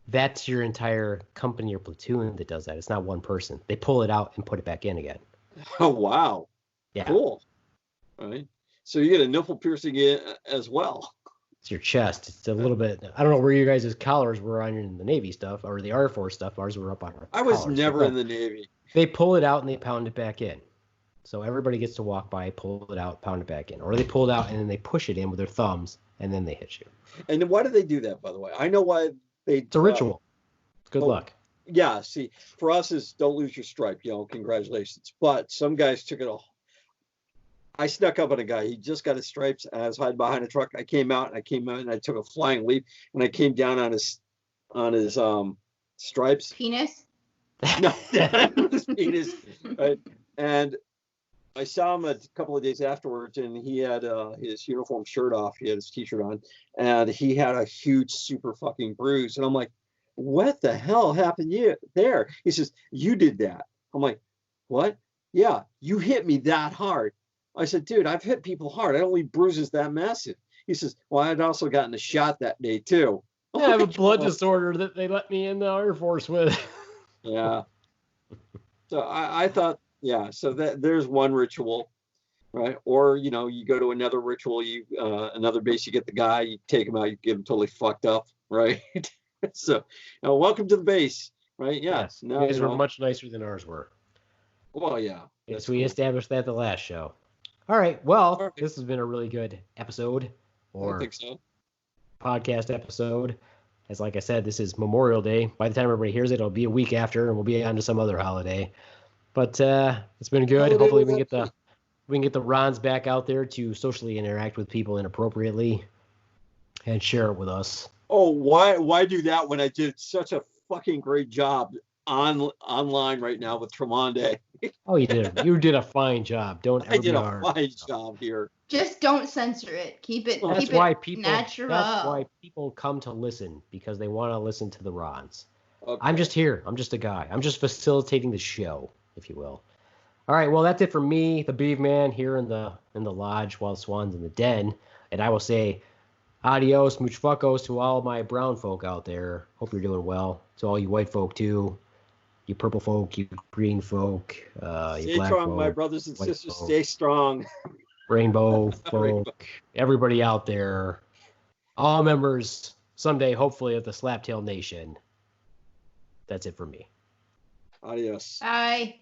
That's your entire company or platoon that does that. It's not one person. They pull it out and put it back in again. Oh, wow. Yeah. Cool. All right. So you get a nipple piercing as well. It's your chest. It's a little bit. I don't know where you guys' collars were on in the Navy stuff or the Air Force stuff. Ours were up on our I was never in the Navy. They pull it out and they pound it back in. So everybody gets to walk by, pull it out, pound it back in. Or they pull it out and then they push it in with their thumbs and then they hit you. And then why do they do that, by the way? I know why they... It's a ritual. Good luck. Yeah, see, for us is don't lose your stripe, congratulations. But some guys took it all. I snuck up on a guy. He just got his stripes. I was hiding behind a truck. I came out and I took a flying leap and I came down on his stripes. Penis? No, his penis. Right? And I saw him a couple of days afterwards, and he had his uniform shirt off. He had his t-shirt on, and he had a huge, super fucking bruise. And I'm like, what the hell happened there? He says, you did that. I'm like, what? Yeah, you hit me that hard. I said, dude, I've hit people hard. I don't leave bruises that massive. He says, well, I'd also gotten a shot that day, too. I have a blood disorder that they let me in the Air Force with. Yeah. So I thought, yeah, so there's one ritual, right? Or, you go to another ritual, another base, you get the guy, you take him out, you get him totally fucked up, right? So, welcome to the base, right? Yeah. Yes, you guys were much nicer than ours were. Well, yeah. Yes, we established that the last show. All right, well, this has been a really good episode, or I think so. Podcast episode. As like I said, this is Memorial Day. By the time everybody hears it, it'll be a week after, and we'll be on to some other holiday. But it's been good. Hopefully, we can get the Ronz back out there to socially interact with people inappropriately, and share it with us. Oh, why do that when I did such a fucking great job online right now with Tromondae? Oh, you did a fine job. I did a fine job here. Just don't censor it. Keep it natural. That's why people come to listen, because they want to listen to the Ronz. Okay. I'm just here. I'm just a guy. I'm just facilitating the show, if you will. All right, well, that's it for me, the Beeve Man, here in the lodge while the Swan's in the den. And I will say adios, much fuckos to all my brown folk out there. Hope you're doing well. To all you white folk, too. You purple folk, you green folk, you black strong, folk. My brothers and sisters, folk. stay strong. Rainbow folk, everybody out there. All members, someday, hopefully, of the Slaptail Nation. That's it for me. Adios. Bye.